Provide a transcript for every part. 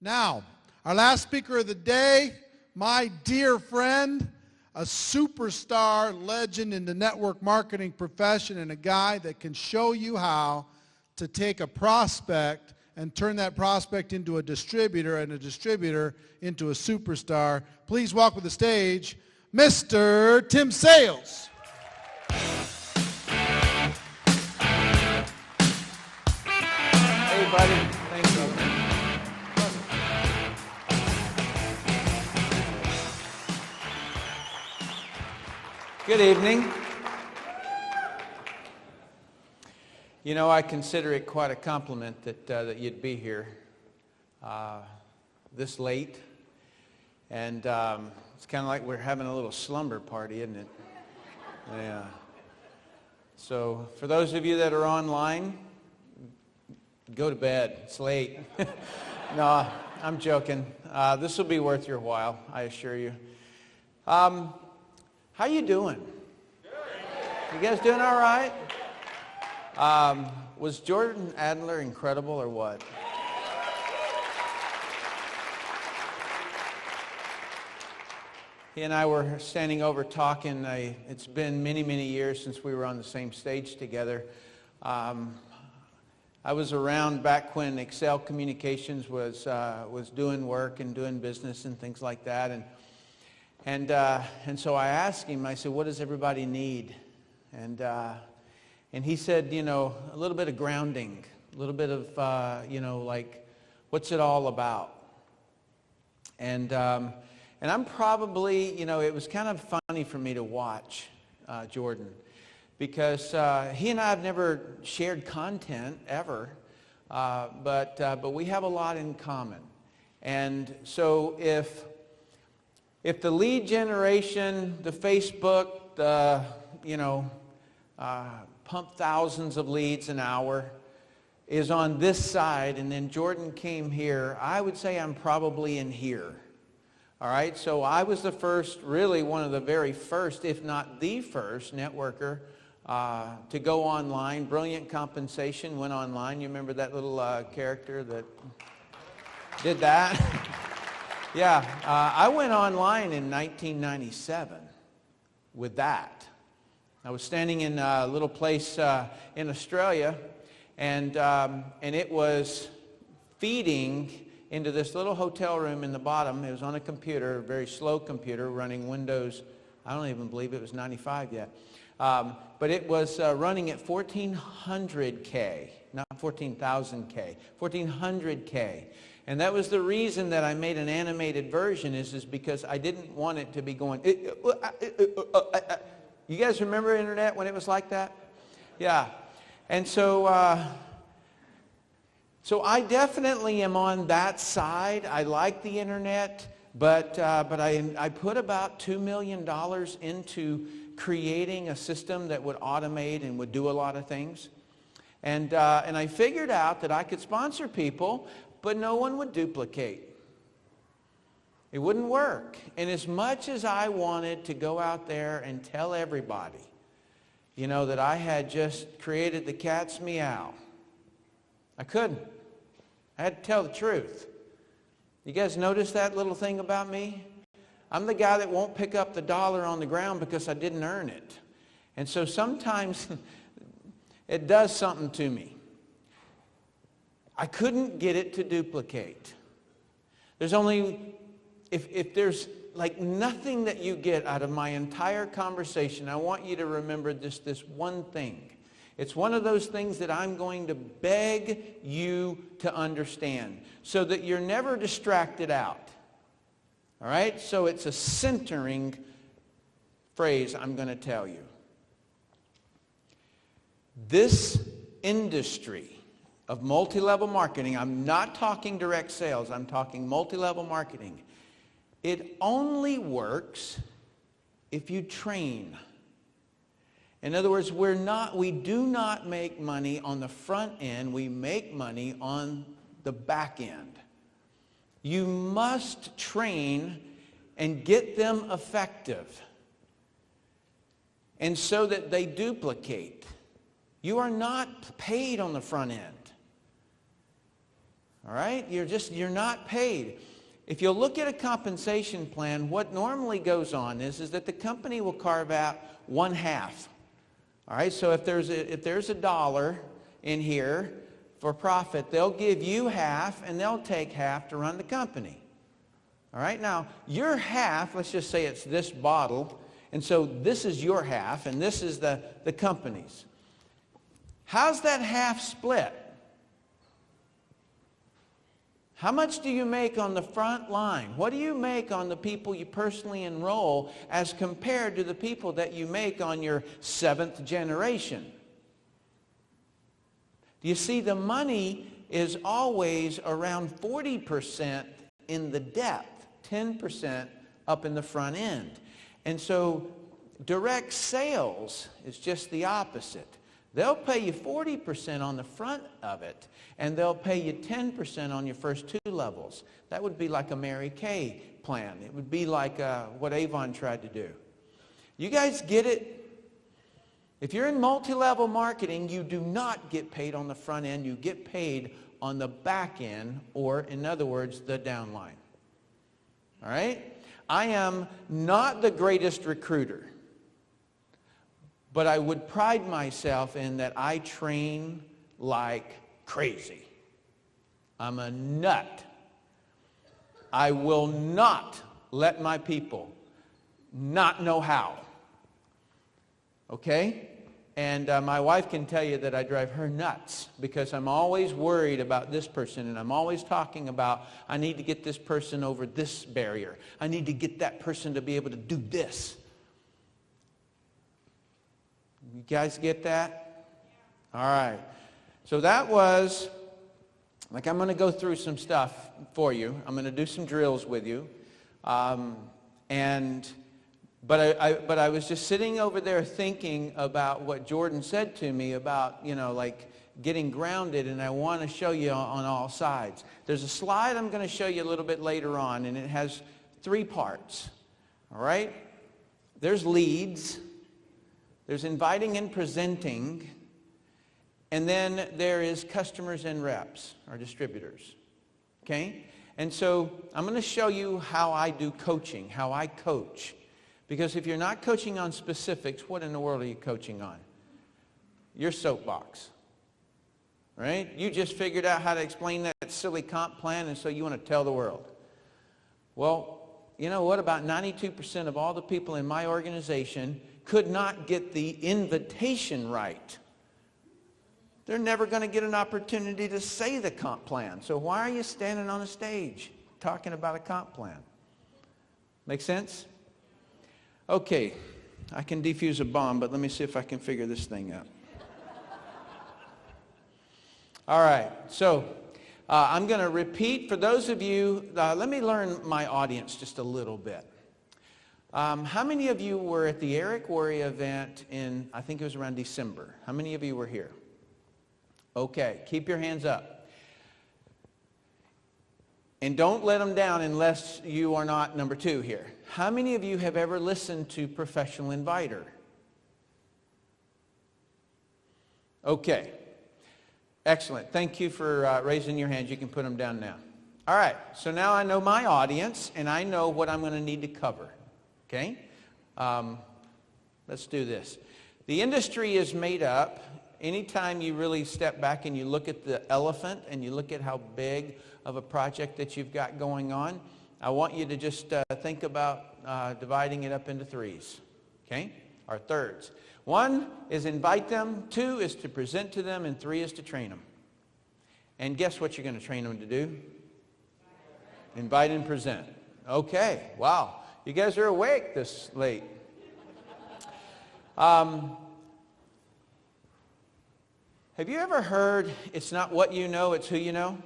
Now, our last speaker of the day, my dear friend, a superstar legend in the network marketing profession, and a guy that can show you how to take a prospect and turn that prospect into a distributor, and a distributor into a superstar. Please welcome to the stage, Mr. Tim Sales. Hey, buddy. Thank you. Good evening. You know, I consider it quite a compliment that you'd be here this late. And it's kind of like we're having a little slumber party, isn't it? Yeah. So for those of you that are online, go to bed. It's late. No, I'm joking. This will be worth your while, I assure you. How you doing? You guys doing all right? Was Jordan Adler incredible or what? He and I were standing over talking. It's been many, many years since we were on the same stage together. I was around back when Excel Communications was doing work and doing business and things like that. And so I asked him, I said, what does everybody need? And he said, you know, a little bit of grounding, a little bit of, like, what's it all about? And I'm probably, it was kind of funny for me to watch Jordan, because he and I have never shared content ever, but we have a lot in common. And so if the lead generation, the Facebook, pump thousands of leads an hour is on this side, and then Jordan came here, I would say I'm probably in here. All right, so I was the first, really one of the very first, if not the first, networker to go online. Brilliant Compensation went online. You remember that little character that did that? Yeah, I went online in 1997 with that. I was standing in a little place in Australia, and it was feeding into this little hotel room in the bottom. It was on a computer, a very slow computer, running Windows. I don't even believe it was 95 yet. But it was running at 1400K, not 14,000K, 1400K. And that was the reason that I made an animated version, is because I didn't want it to be going... You guys remember internet when it was like that? Yeah. And so I definitely am on that side. I like the internet, but I put about $2 million into creating a system that would automate and would do a lot of things. And I figured out that I could sponsor people, but no one would duplicate. It wouldn't work. And as much as I wanted to go out there and tell everybody, that I had just created the cat's meow, I couldn't. I had to tell the truth. You guys notice that little thing about me? I'm the guy that won't pick up the dollar on the ground because I didn't earn it. And so sometimes it does something to me. I couldn't get it to duplicate. There's only... If there's like nothing that you get out of my entire conversation, I want you to remember this one thing. It's one of those things that I'm going to beg you to understand so that you're never distracted out. All right? So it's a centering phrase I'm going to tell you. This industry of multi-level marketing, I'm not talking direct sales, I'm talking multi-level marketing. It only works if you train. In other words, we do not make money on the front end, we make money on the back end. You must train and get them effective, and so that they duplicate. You are not paid on the front end. All right? You're not paid. If you'll look at a compensation plan, what normally goes on is that the company will carve out 1/2. All right? So if there's a dollar in here for profit, they'll give you half and they'll take half to run the company. All right? Now, your half, let's just say it's this bottle, and so this is your half and this is the company's. How's that half split? How much do you make on the front line? What do you make on the people you personally enroll as compared to the people that you make on your 7th generation? Do you see, the money is always around 40% in the depth, 10% up in the front end. And so direct sales is just the opposite. They'll pay you 40% on the front of it, and they'll pay you 10% on your first 2 levels. That would be like a Mary Kay plan. It would be like what Avon tried to do. You guys get it? If you're in multi-level marketing, you do not get paid on the front end. You get paid on the back end, or in other words, the downline. All right? I am not the greatest recruiter, but I would pride myself in that I train like crazy. I'm a nut. I will not let my people not know how. Okay? And my wife can tell you that I drive her nuts because I'm always worried about this person, and I'm always talking about, I need to get this person over this barrier. I need to get that person to be able to do this. You guys get that? All right. So that was, like, I'm going to go through some stuff for you. I'm going to do some drills with you. But I was just sitting over there thinking about what Jordan said to me about, like getting grounded, and I want to show you on all sides. There's a slide I'm going to show you a little bit later on, and it has 3 parts. All right? There's leads. There's inviting and presenting, and then there is customers and reps, or distributors. Okay? And so I'm going to show you how I do coaching, how I coach. Because if you're not coaching on specifics, what in the world are you coaching on? Your soapbox. Right? You just figured out how to explain that silly comp plan, and so you want to tell the world. Well, you know what? About 92% of all the people in my organization could not get the invitation right. They're never going to get an opportunity to say the comp plan. So why are you standing on a stage talking about a comp plan? Make sense? Okay, I can defuse a bomb, but let me see if I can figure this thing out. All right, so I'm going to repeat for those of you, let me learn my audience just a little bit. How many of you were at the Eric Worre event in, I think it was around December? How many of you were here? Okay, keep your hands up. And don't let them down unless you are not number 2 here. How many of you have ever listened to Professional Inviter? Okay. Excellent. Thank you for raising your hands. You can put them down now. All right. So now I know my audience, and I know what I'm going to need to cover. Okay? Let's do this. The industry is made up. Anytime you really step back and you look at the elephant and you look at how big of a project that you've got going on, I want you to just think about dividing it up into 3s, okay, or thirds. 1 is invite them, 2 is to present to them, and 3 is to train them. And guess what you're going to train them to do? Invite and present. Okay, wow. You guys are awake this late. Have you ever heard, it's not what you know, it's who you know?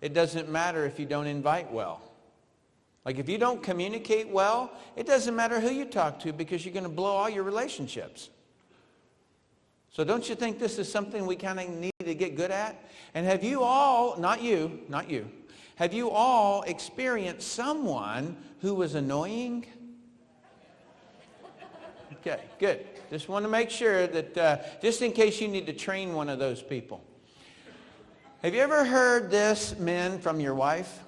It doesn't matter if you don't invite well. Like if you don't communicate well, it doesn't matter who you talk to because you're going to blow all your relationships. So don't you think this is something we kind of need to get good at? And have you all, not you, have you all experienced someone who was annoying? Okay, good. Just want to make sure that, just in case you need to train one of those people. Have you ever heard this, men, from your wife?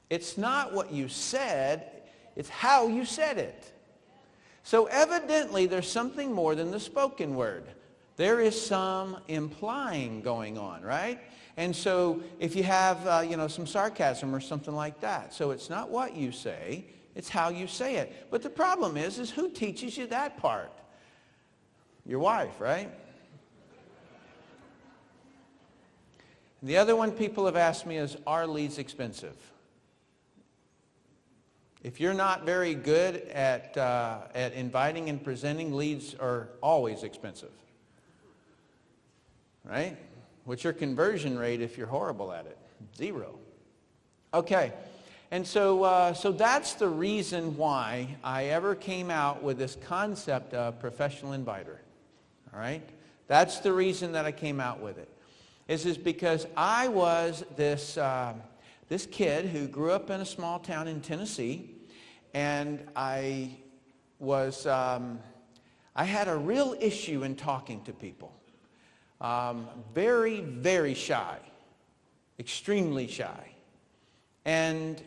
It's not what you said, it's how you said it. So evidently there's something more than the spoken word. There is some implying going on, right? And so if you have, some sarcasm or something like that. So it's not what you say, it's how you say it. But the problem is who teaches you that part? Your wife, right? And the other one people have asked me is, are leads expensive? If you're not very good at inviting and presenting, leads are always expensive. Right? What's your conversion rate if you're horrible at it? 0. Okay. And so that's the reason why I ever came out with this concept of professional inviter. All right? That's the reason that I came out with it. Is because I was this kid who grew up in a small town in Tennessee, and I had a real issue in talking to people. Very, very shy, extremely shy. And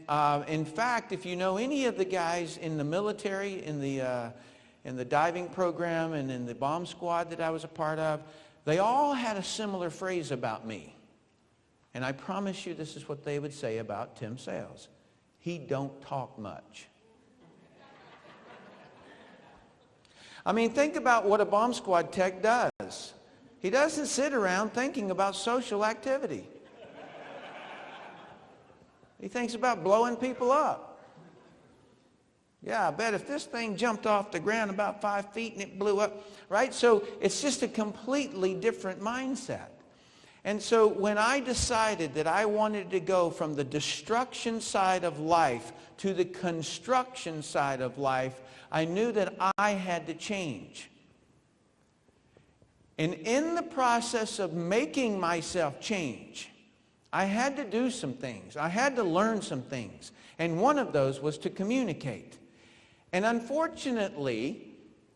in fact, if you know any of the guys in the military, in the diving program and in the bomb squad that I was a part of, they all had a similar phrase about me. And I promise you this is what they would say about Tim Sales. He don't talk much. I mean, think about what a bomb squad tech does. He doesn't sit around thinking about social activity. He thinks about blowing people up. Yeah, I bet if this thing jumped off the ground about 5 feet and it blew up, right? So it's just a completely different mindset. And so when I decided that I wanted to go from the destruction side of life to the construction side of life, I knew that I had to change. And in the process of making myself change, I had to do some things. I had to learn some things. And one of those was to communicate. And unfortunately,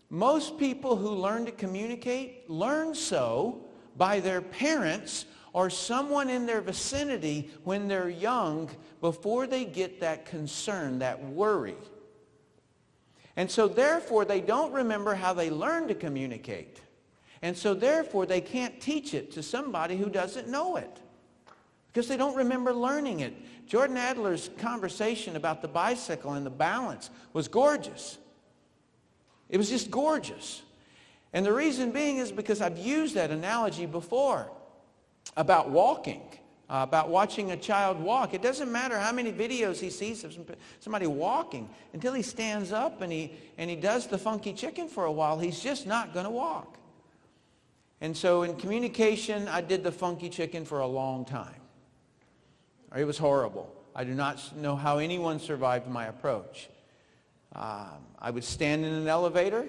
most people who learn to communicate learn so by their parents or someone in their vicinity when they're young before they get that concern, that worry. And so therefore, they don't remember how they learned to communicate. And so therefore, they can't teach it to somebody who doesn't know it because they don't remember learning it. Jordan Adler's conversation about the bicycle and the balance was gorgeous. It was just gorgeous. And the reason being is because I've used that analogy before about walking, about watching a child walk. It doesn't matter how many videos he sees of somebody walking until he stands up and he does the funky chicken for a while. He's just not going to walk. And so in communication, I did the funky chicken for a long time. It was horrible. I do not know how anyone survived my approach. I would stand in an elevator,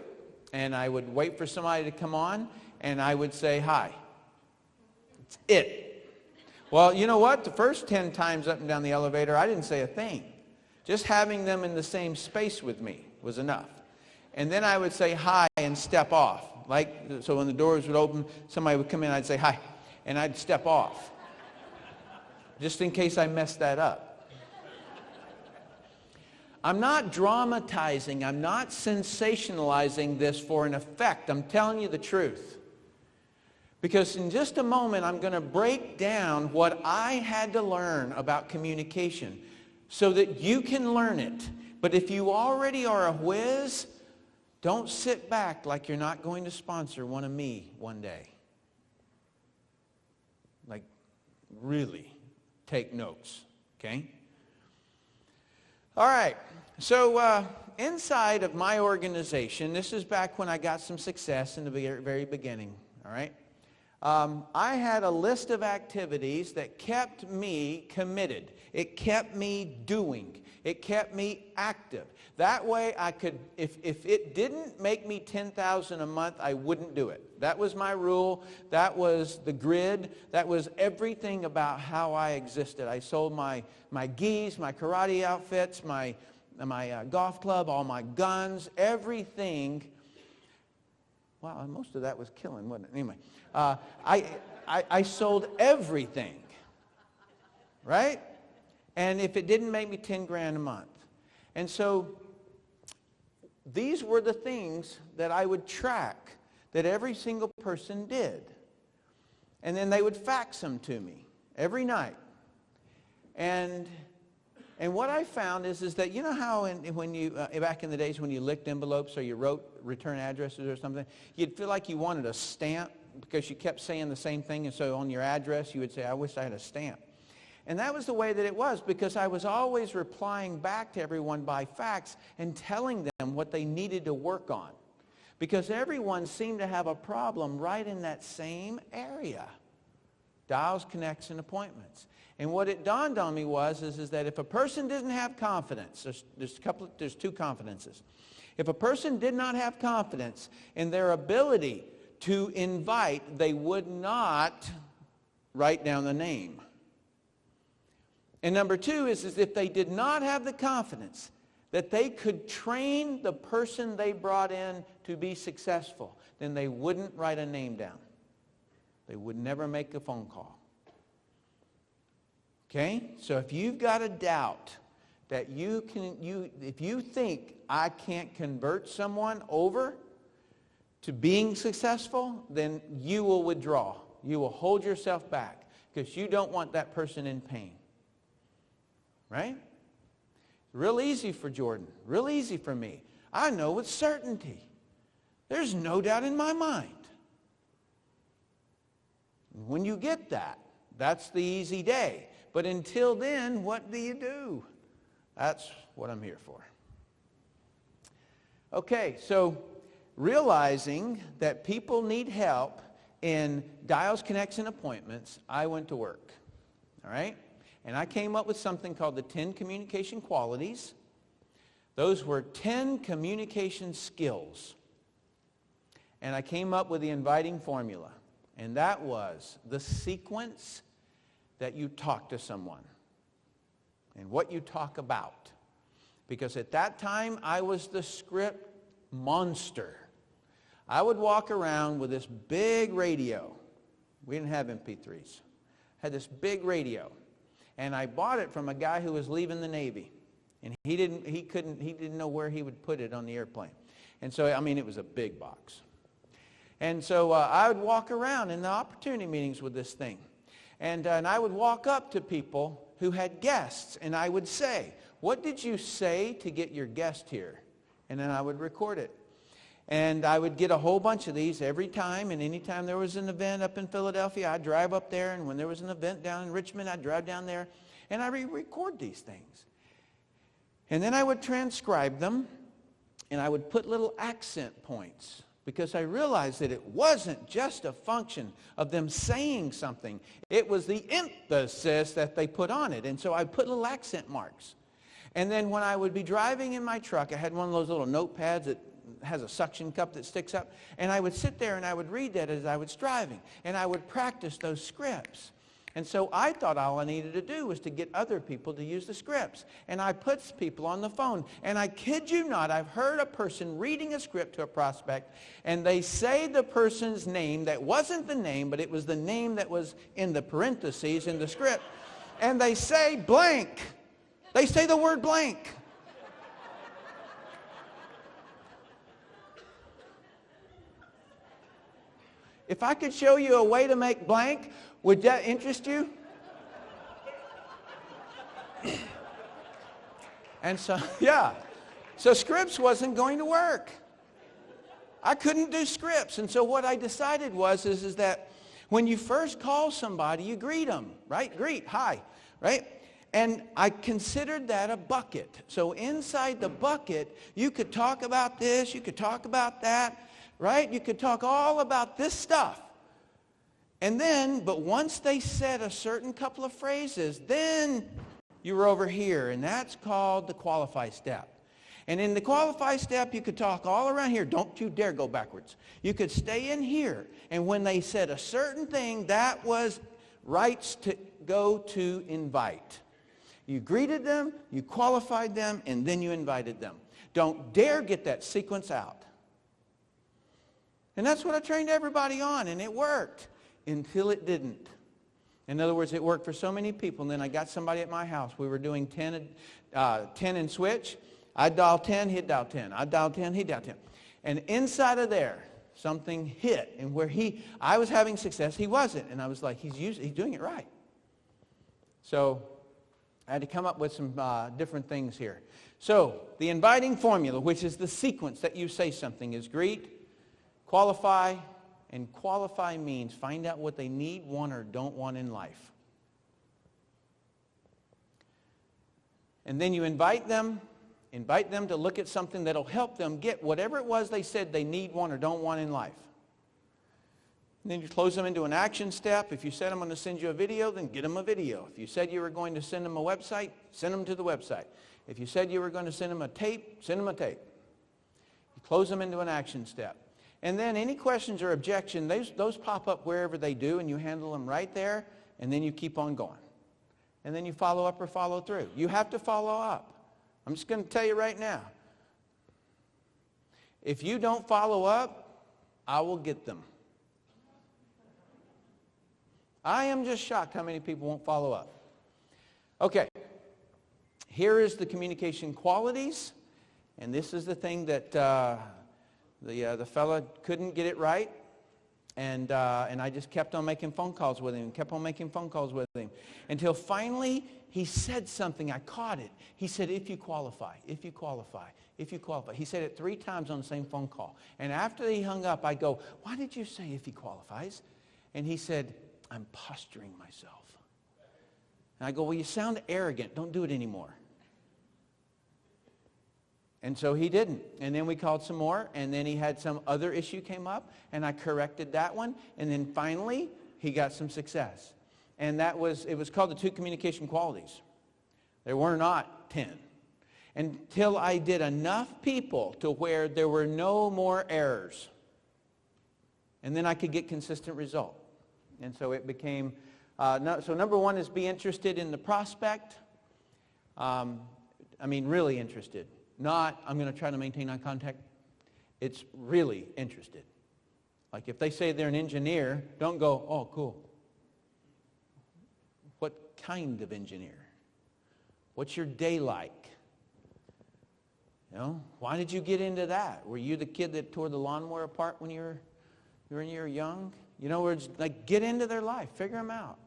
and I would wait for somebody to come on, and I would say, hi. That's it. Well, you know what? The first 10 times up and down the elevator, I didn't say a thing. Just having them in the same space with me was enough. And then I would say hi and step off. So when the doors would open, somebody would come in, I'd say hi, and I'd step off. Just in case I messed that up. I'm not dramatizing. I'm not sensationalizing this for an effect. I'm telling you the truth. Because in just a moment, I'm going to break down what I had to learn about communication so that you can learn it. But if you already are a whiz, don't sit back like you're not going to sponsor one of me one day. Like, really. Take notes, okay? All right, so inside of my organization, this is back when I got some success in the very beginning, all right? I had a list of activities that kept me committed. It kept me doing. It kept me active. That way I could, if it didn't make me $10,000 a month, I wouldn't do it. That was my rule. That was the grid. That was everything about how I existed. I sold my gis, my karate outfits, my golf club, all my guns, everything. Wow, most of that was killing, wasn't it? Anyway, I sold everything. right? And if it didn't make me 10 grand a month. And so these were the things that I would track that every single person did. And then they would fax them to me every night. And what I found is that, you know how when you, back in the days when you licked envelopes or you wrote return addresses or something, you'd feel like you wanted a stamp because you kept saying the same thing, and so on your address you would say, I wish I had a stamp. And that was the way that it was, because I was always replying back to everyone by fax and telling them what they needed to work on. Because everyone seemed to have a problem right in that same area. Dials, connects, and appointments. And what it dawned on me was that if a person didn't have confidence, there's two confidences. If a person did not have confidence in their ability to invite, they would not write down the name. And number two is if they did not have the confidence that they could train the person they brought in to be successful, then they wouldn't write a name down. They would never make a phone call. Okay? So if you've got a doubt that if you think I can't convert someone over to being successful, then you will withdraw. You will hold yourself back because you don't want that person in pain. Right? Real easy for Jordan. Real easy for me. I know with certainty. There's no doubt in my mind. When you get that, that's the easy day. But until then, what do you do? That's what I'm here for. Okay, so realizing that people need help in dials, connects, and appointments, I went to work. All right? And I came up with something called the 10 communication qualities. Those were 10 communication skills. And I came up with the inviting formula. And that was the sequence that you talk to someone and what you talk about. Because at that time, I was the script monster. I would walk around with this big radio. We didn't have MP3s. I had this big radio. And I bought it from a guy who was leaving the Navy. And he didn't know where he would put it on the airplane. And so, it was a big box. And so I would walk around in the opportunity meetings with this thing. And I would walk up to people who had guests. And I would say, what did you say to get your guest here? And then I would record it. And I would get a whole bunch of these every time. And anytime there was an event up in Philadelphia, I'd drive up there. And when there was an event down in Richmond, I'd drive down there. And I record these things. And then I would transcribe them. And I would put little accent points. Because I realized that it wasn't just a function of them saying something. It was the emphasis that they put on it. And so I put little accent marks. And then when I would be driving in my truck, I had one of those little notepads that has a suction cup that sticks up. And I would sit there and I would read that as I was driving. And I would practice those scripts. And so I thought all I needed to do was to get other people to use the scripts. And I put people on the phone. And I kid you not, I've heard a person reading a script to a prospect, and they say the person's name that wasn't the name, but it was the name that was in the parentheses in the script. And they say blank. They say the word blank. If I could show you a way to make blank, would that interest you? And so, yeah. So scripts wasn't going to work. I couldn't do scripts. And so what I decided is that when you first call somebody, you greet them, right? Greet, hi, right? And I considered that a bucket. So inside the bucket, you could talk about this, you could talk about that, right? You could talk all about this stuff. And then, but once they said a certain couple of phrases, then you were over here, and that's called the qualify step. And in the qualify step, you could talk all around here. Don't you dare go backwards. You could stay in here, and when they said a certain thing, that was rights to go to invite. You greeted them, you qualified them, and then you invited them. Don't dare get that sequence out. And that's what I trained everybody on, and it worked. Until it didn't. In other words, it worked for so many people. And then I got somebody at my house. We were doing 10 and switch. I'd dial 10, he'd dial 10. I'd dial 10, he'd dial 10. And inside of there, something hit. And where I was having success, he wasn't. And I was like, he's doing it right. So I had to come up with some different things here. So the inviting formula, which is the sequence that you say something, is greet, qualify, and qualify means find out what they need, want, or don't want in life. And then you invite them to look at something that'll help them get whatever it was they said they need, want, or don't want in life. And then you close them into an action step. If you said I'm going to send you a video, then get them a video. If you said you were going to send them a website, send them to the website. If you said you were going to send them a tape, send them a tape. You close them into an action step. And then any questions or objections, those pop up wherever they do, and you handle them right there, and then you keep on going. And then you follow up or follow through. You have to follow up. I'm just going to tell you right now. If you don't follow up, I will get them. I am just shocked how many people won't follow up. Okay. Here is the communication qualities. And this is the thing that the fella couldn't get it right. And I just kept on making phone calls with him, until finally he said something. I caught it. He said, if you qualify, if you qualify, if you qualify. He said it 3 times on the same phone call. And after he hung up, I go, why did you say if he qualifies? And he said, I'm posturing myself. And I go, well, you sound arrogant. Don't do it anymore. And so he didn't. And then we called some more, and then he had some other issue came up, and I corrected that one. And then finally, he got some success. And it was called the 2 communication qualities. There were not 10. Until I did enough people to where there were no more errors. And then I could get consistent result. And so it became, so number 1 is be interested in the prospect. Really interested. Not, I'm going to try to maintain eye contact. It's really interested. Like if they say they're an engineer, don't go, oh, cool. What kind of engineer? What's your day like? You know, why did you get into that? Were you the kid that tore the lawnmower apart when you were young? You know, it's like get into their life, figure them out.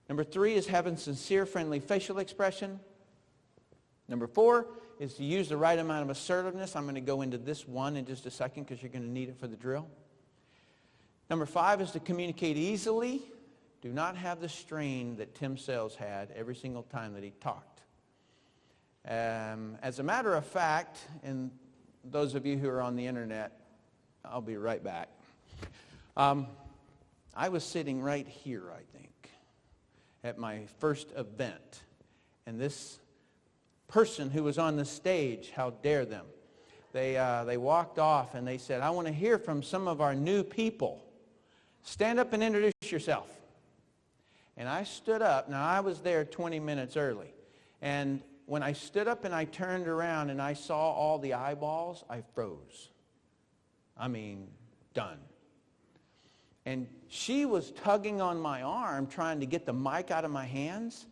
Number 3 is having sincere, friendly facial expression. Number 4 is to use the right amount of assertiveness. I'm going to go into this one in just a second because you're going to need it for the drill. Number 5 is to communicate easily. Do not have the strain that Tim Sales had every single time that he talked. As a matter of fact, and those of you who are on the internet, I'll be right back. I was sitting right here, I think, at my first event. And this person who was on the stage, how dare them, they walked off and they said, I want to hear from some of our new people. Stand up and introduce yourself. And I stood up. Now, I was there 20 minutes early. And when I stood up and I turned around and I saw all the eyeballs, I froze. Done. And she was tugging on my arm, trying to get the mic out of my hands.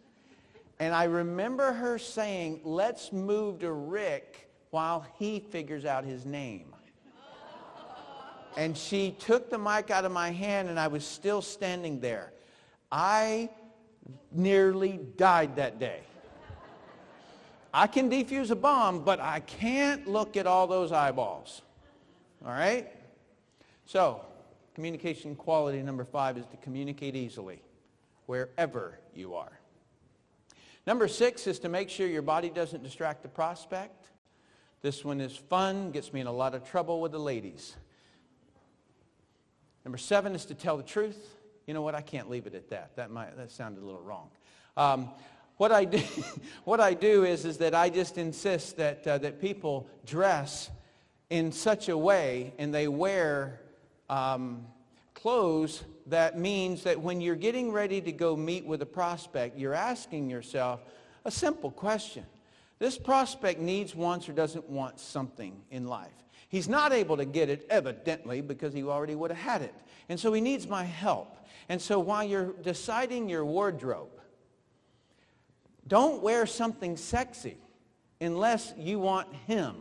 And I remember her saying, let's move to Rick while he figures out his name. And she took the mic out of my hand, and I was still standing there. I nearly died that day. I can defuse a bomb, but I can't look at all those eyeballs. All right? So, communication quality number 5 is to communicate easily, wherever you are. Number 6 is to make sure your body doesn't distract the prospect. This one is fun, gets me in a lot of trouble with the ladies. Number 7 is to tell the truth. You know what? I can't leave it at that. That sounded a little wrong. What I do is that I just insist that people dress in such a way, and they wear clothes that means that when you're getting ready to go meet with a prospect, you're asking yourself a simple question. This prospect needs, wants, or doesn't want something in life. He's not able to get it, evidently, because he already would have had it. And so he needs my help. And so while you're deciding your wardrobe, don't wear something sexy unless you want him.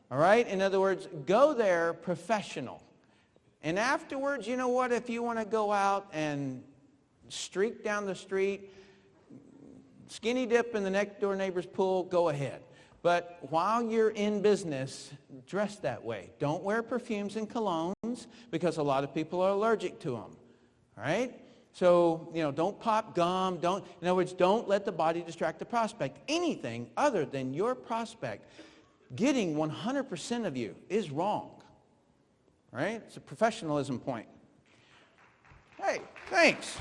All right? In other words, go there professional. And afterwards, you know what? If you want to go out and streak down the street, skinny dip in the next door neighbor's pool, go ahead. But while you're in business, dress that way. Don't wear perfumes and colognes because a lot of people are allergic to them. All right? So, don't pop gum. In other words, don't let the body distract the prospect. Anything other than your prospect getting 100% of you is wrong. All right? It's a professionalism point. Hey, thanks.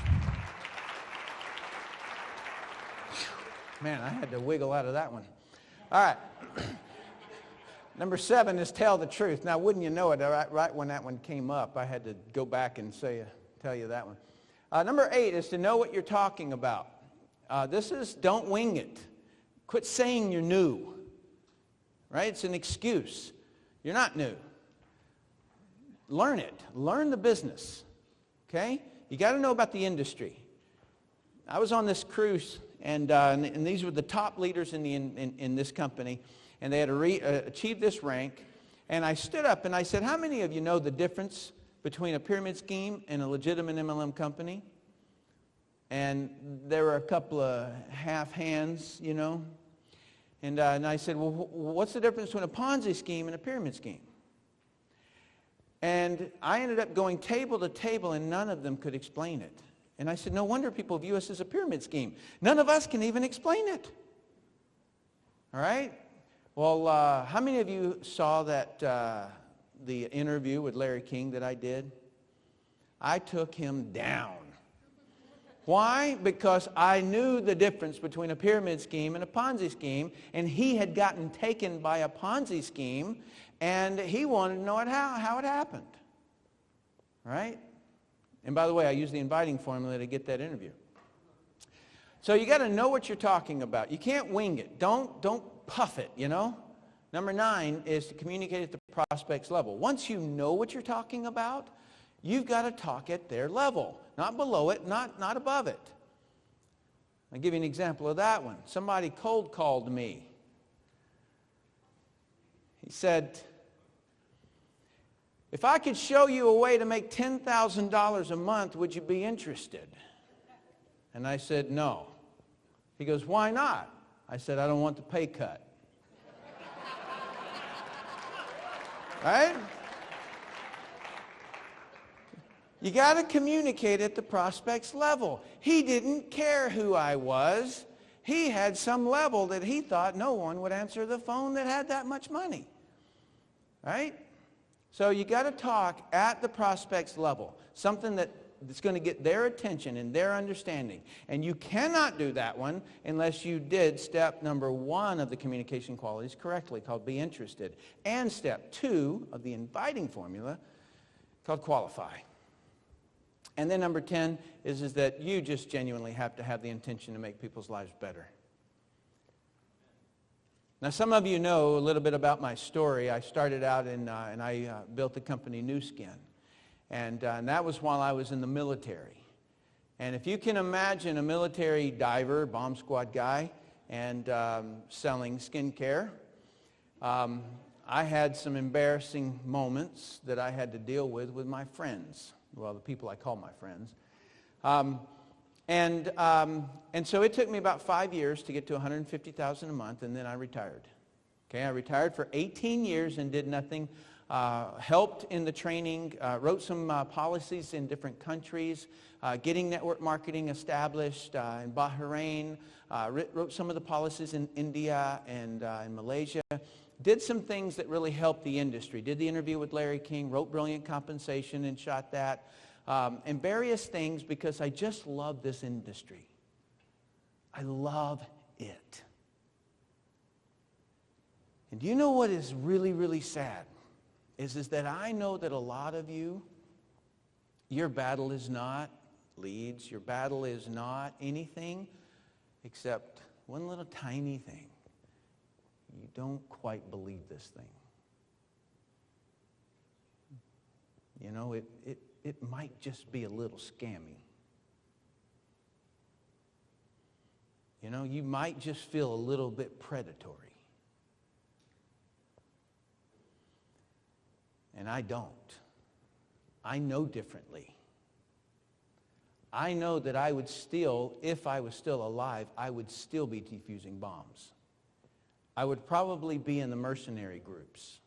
Man, I had to wiggle out of that one. All right. Number 7 is tell the truth. Now, wouldn't you know it, right when that one came up, I had to go back and tell you that one. Number 8 is to know what you're talking about. This is don't wing it. Quit saying you're new. Right? It's an excuse. You're not new. Learn it. Learn the business. Okay? You got to know about the industry. I was on this cruise, and these were the top leaders in this company, and they had achieved this rank. And I stood up and I said, how many of you know the difference between a pyramid scheme and a legitimate MLM company? And there were a couple of half hands, And I said, well, what's the difference between a Ponzi scheme and a pyramid scheme? And I ended up going table to table, and none of them could explain it. And I said, no wonder people view us as a pyramid scheme. None of us can even explain it. All right? Well, how many of you saw that the interview with Larry King that I did? I took him down. Why? Because I knew the difference between a pyramid scheme and a Ponzi scheme, and he had gotten taken by a Ponzi scheme, and he wanted to know how it happened. Right? And by the way, I used the inviting formula to get that interview. So you got to know what you're talking about. You can't wing it. Don't puff it, Number 9 is to communicate at the prospect's level. Once you know what you're talking about, you've got to talk at their level, not below it, not above it. I'll give you an example of that one. Somebody cold called me. He said, if I could show you a way to make $10,000 a month, would you be interested? And I said, no. He goes, why not? I said, I don't want the pay cut. Right? You got to communicate at the prospect's level. He didn't care who I was. He had some level that he thought no one would answer the phone that had that much money. Right? So you got to talk at the prospect's level, something that's going to get their attention and their understanding. And you cannot do that one unless you did step number 1 of the communication qualities correctly, called be interested, and step 2 of the inviting formula, called qualify. And then number 10 is that you just genuinely have to have the intention to make people's lives better. Now, some of you know a little bit about my story. I started out and I built the company New Skin. And that was while I was in the military. And if you can imagine a military diver, bomb squad guy, and selling skincare, I had some embarrassing moments that I had to deal with my friends. Well, the people I call my friends. And so it took me about 5 years to get to $150,000 a month, and then I retired. Okay, I retired for 18 years and did nothing. Helped in the training, wrote some policies in different countries, getting network marketing established in Bahrain, wrote some of the policies in India and in Malaysia. Did some things that really helped the industry. Did the interview with Larry King, wrote Brilliant Compensation and shot that. And various things because I just love this industry. I love it. And do you know what is really, really sad? Is that I know that a lot of you, your battle is not leads. Your battle is not anything except one little tiny thing. You don't quite believe this thing. you know, it might just be a little scammy. You know, you might just feel a little bit predatory. And I don't. I know differently. I know that I would still, if I was still alive, I would still be defusing bombs. I would probably be in the mercenary groups.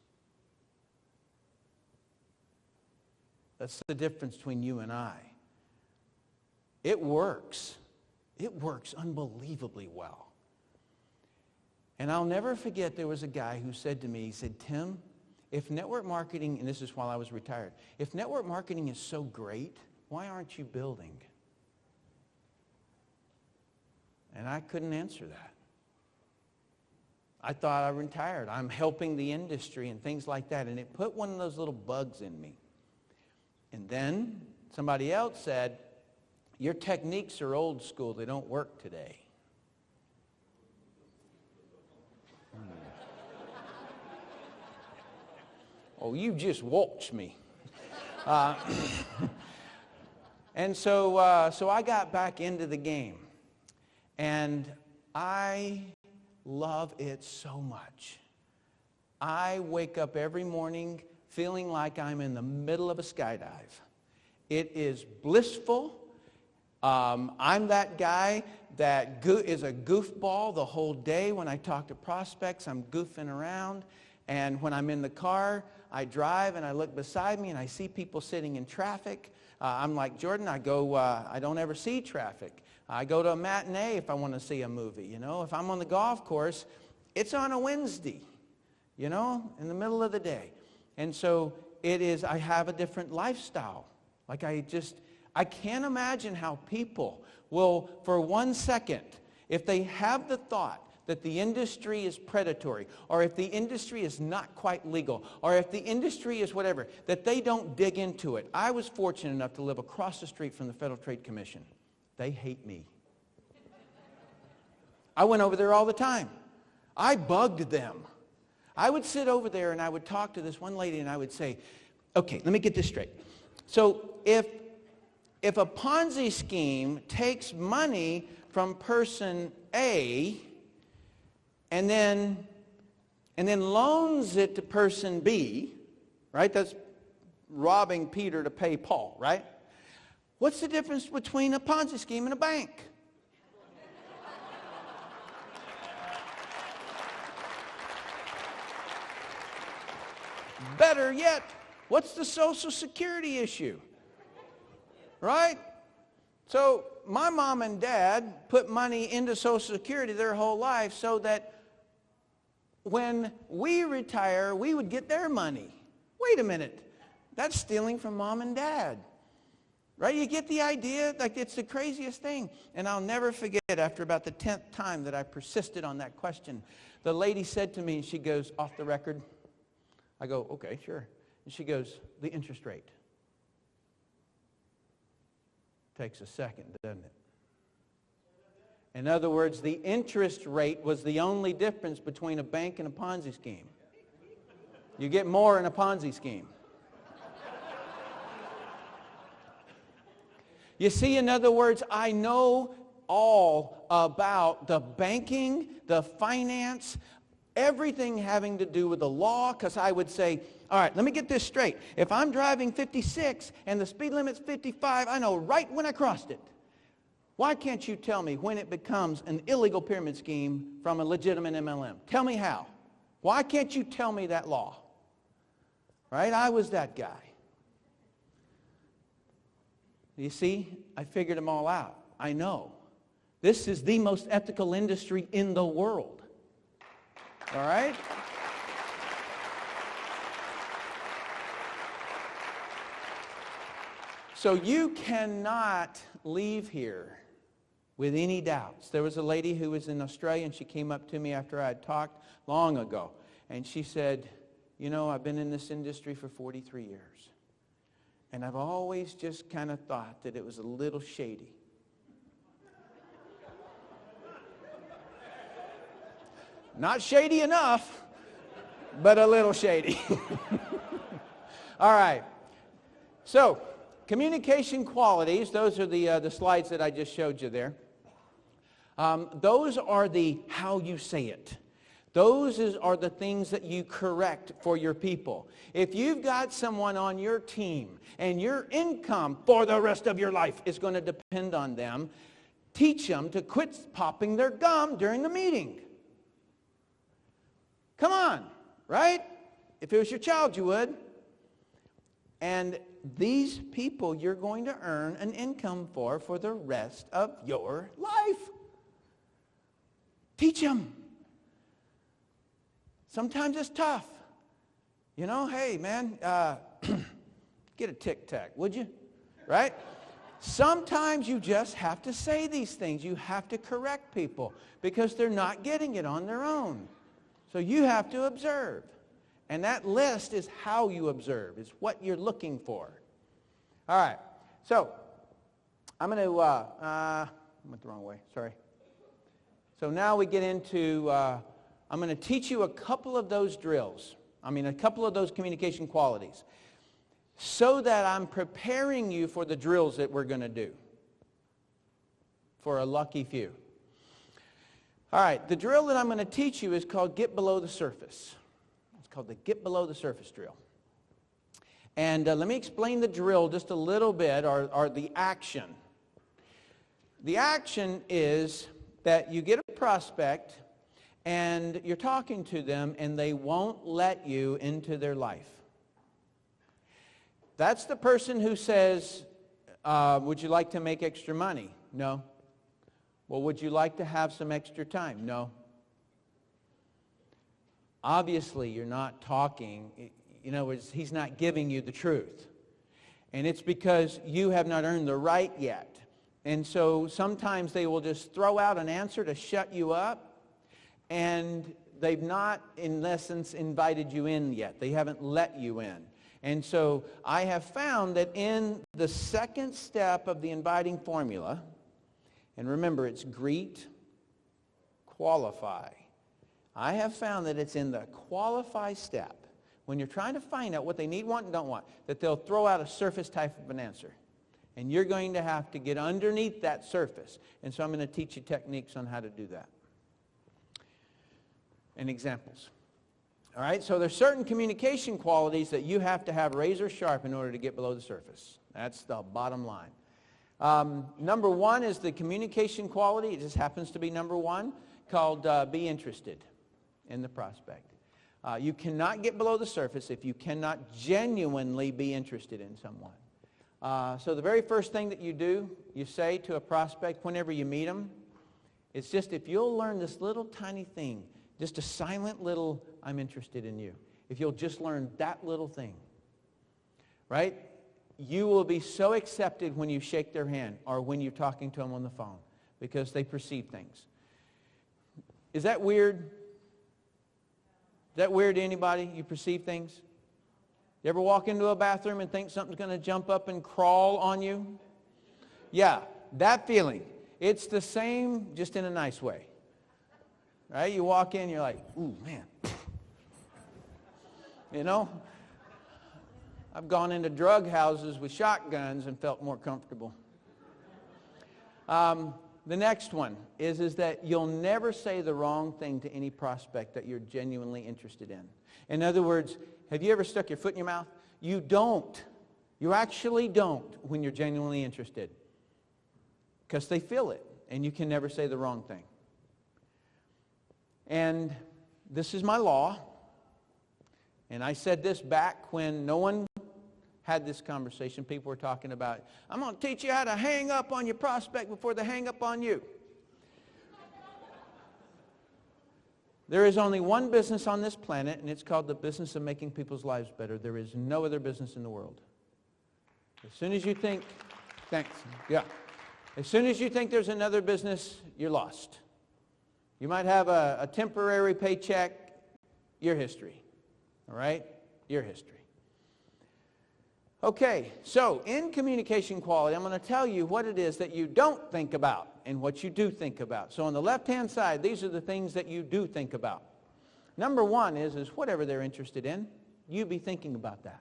That's the difference between you and I. It works. It works unbelievably well. And I'll never forget, there was a guy who said to me, he said, Tim, if network marketing, and this is while I was retired, if network marketing is so great, why aren't you building? And I couldn't answer that. I thought I retired. I'm helping the industry and things like that. And it put one of those little bugs in me. And then somebody else said, your techniques are old school. They don't work today. Oh, you just watch me. And so I got back into the game. And I love it so much. I wake up every morning feeling like I'm in the middle of a skydive. It is blissful. I'm that guy that is a goofball the whole day. When I talk to prospects, I'm goofing around. And when I'm in the car, I drive and I look beside me and I see people sitting in traffic. I'm like Jordan, I don't ever see traffic. I go to a matinee if I want to see a movie, you know. If I'm on the golf course, it's on a Wednesday, you know, in the middle of the day. And so I have a different lifestyle. Like I can't imagine how people will, for 1 second, if they have the thought that the industry is predatory, or if the industry is not quite legal, or if the industry is whatever, that they don't dig into it. I was fortunate enough to live across the street from the Federal Trade Commission. They hate me. I went over there all the time. I bugged them. I would sit over there and I would talk to this one lady and I would say, okay, let me get this straight. So if a Ponzi scheme takes money from person A and then loans it to person B, right? That's robbing Peter to pay Paul, right? What's the difference between a Ponzi scheme and a bank? Better yet, what's the Social Security issue? Right? So my mom and dad put money into Social Security their whole life so that when we retire, we would get their money. Wait a minute. That's stealing from mom and dad. Right? You get the idea? Like, it's the craziest thing. And I'll never forget, after about the 10th time that I persisted on that question, the lady said to me, and she goes, off the record. I go, okay, sure. And she goes, the interest rate. Takes a second, doesn't it? In other words, the interest rate was the only difference between a bank and a Ponzi scheme. You get more in a Ponzi scheme. You see, in other words, I know all about the banking, the finance, everything having to do with the law, because I would say, all right, let me get this straight. If I'm driving 56 and the speed limit's 55, I know right when I crossed it. Why can't you tell me when it becomes an illegal pyramid scheme from a legitimate MLM? Tell me how. Why can't you tell me that law? Right? I was that guy. You see, I figured them all out. I know. This is the most ethical industry in the world. All right? So you cannot leave here with any doubts. There was a lady who was in Australia, and she came up to me after I had talked long ago. And she said, you know, I've been in this industry for 43 years. And I've always just kind of thought that it was a little shady. Not shady enough, but a little shady. All right. So, communication qualities, those are the slides that I just showed you there. Those are the how you say it. Those are the things that you correct for your people. If you've got someone on your team and your income for the rest of your life is going to depend on them, teach them to quit popping their gum during the meeting. Come on, right? If it was your child, you would. And these people you're going to earn an income for the rest of your life. Teach them. Sometimes it's tough. You know, hey, man, get a Tic Tac, would you? Right? Sometimes you just have to say these things. You have to correct people because they're not getting it on their own. So you have to observe. And that list is how you observe. It's what you're looking for. All right. So I'm going to, I went the wrong way. Sorry. So now we get into, I'm going to teach you a couple of those drills. A couple of those communication qualities. So that I'm preparing you for the drills that we're going to do. For a lucky few. All right. The drill that I'm going to teach you is called Get Below the Surface. It's called the Get Below the Surface drill. And let me explain the drill just a little bit, or the action. The action is that you get a prospect and you're talking to them and they won't let you into their life. That's the person who says, would you like to make extra money? No. Well, would you like to have some extra time? No. Obviously, you're not talking, he's not giving you the truth. And it's because you have not earned the right yet. And so sometimes they will just throw out an answer to shut you up, and they've not, in essence, invited you in yet. They haven't let you in. And so I have found that in the second step of the inviting formula, and remember, it's greet, qualify. I have found that it's in the qualify step, when you're trying to find out what they need, want, and don't want, that they'll throw out a surface type of an answer. And you're going to have to get underneath that surface. And so I'm going to teach you techniques on how to do that. And examples. All right, so there's certain communication qualities that you have to have razor sharp in order to get below the surface. That's the bottom line. Number one is the communication quality. It just happens to be number one, called be interested in the prospect. You cannot get below the surface if you cannot genuinely be interested in someone. So the very first thing that you do, you say to a prospect whenever you meet them, it's just if you'll learn this little tiny thing, just a silent little, I'm interested in you. If you'll just learn that little thing, right? You will be so accepted when you shake their hand or when you're talking to them on the phone because they perceive things. Is that weird? Is that weird to anybody? You perceive things? You ever walk into a bathroom and think something's going to jump up and crawl on you? Yeah, that feeling. It's the same, just in a nice way. Right? You walk in, you're like, ooh, man. I've gone into drug houses with shotguns and felt more comfortable. The next one is that you'll never say the wrong thing to any prospect that you're genuinely interested in. In other words, have you ever stuck your foot in your mouth? You don't. You actually don't when you're genuinely interested. Because they feel it, and you can never say the wrong thing. And this is my law. And I said this back when no one had this conversation. People were talking about, I'm going to teach you how to hang up on your prospect before they hang up on you. There is only one business on this planet, and it's called the business of making people's lives better. There is no other business in the world. As soon as you think, thanks, yeah. As soon as you think there's another business, you're lost. You might have a temporary paycheck, your history. All right? Your history. Okay, so in communication quality, I'm going to tell you what it is that you don't think about and what you do think about. So on the left-hand side, these are the things that you do think about. Number one is whatever they're interested in, you be thinking about that.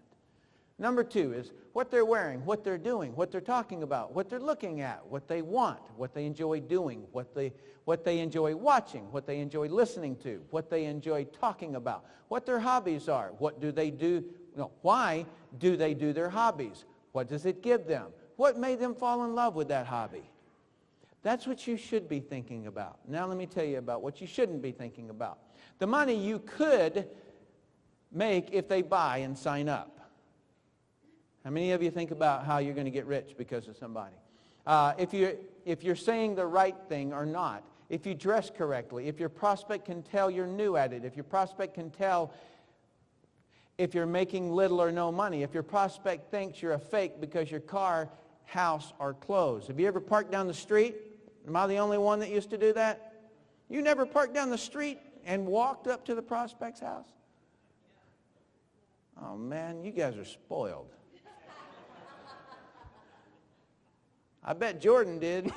Number 2 is what they're wearing, what they're doing, what they're talking about, what they're looking at, what they want, what they enjoy doing, what they enjoy watching, what they enjoy listening to, what they enjoy talking about, what their hobbies are, what do they do, why do they do their hobbies, what does it give them, what made them fall in love with that hobby. That's what you should be thinking about. Now let me tell you about what you shouldn't be thinking about. The money you could make if they buy and sign up. How many of you think about how you're going to get rich because of somebody? If you're saying the right thing or not, if you dress correctly, if your prospect can tell you're new at it, if your prospect can tell if you're making little or no money, if your prospect thinks you're a fake because your car, house are closed. Have you ever parked down the street? Am I the only one that used to do that? You never parked down the street and walked up to the prospect's house? Oh man, you guys are spoiled. I bet Jordan did.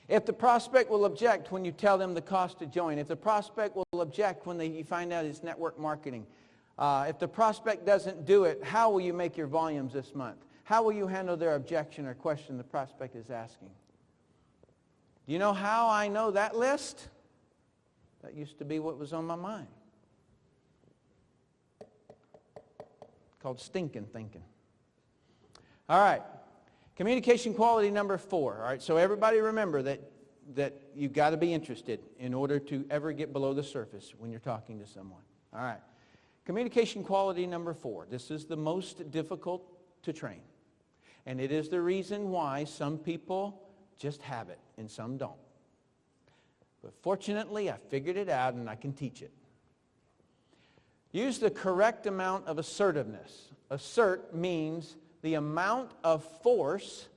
If the prospect will object when you tell them the cost to join, if the prospect will object when you find out it's network marketing, if the prospect doesn't do it, how will you make your volumes this month? How will you handle their objection or question the prospect is asking? Do you know how I know that list? That used to be what was on my mind. Called stinking thinking. All right. Communication quality number 4. All right. So everybody remember that you've got to be interested in order to ever get below the surface when you're talking to someone. All right. Communication quality number 4. This is the most difficult to train. And it is the reason why some people just have it and some don't. But fortunately, I figured it out and I can teach it. Use the correct amount of assertiveness. Assert means the amount of force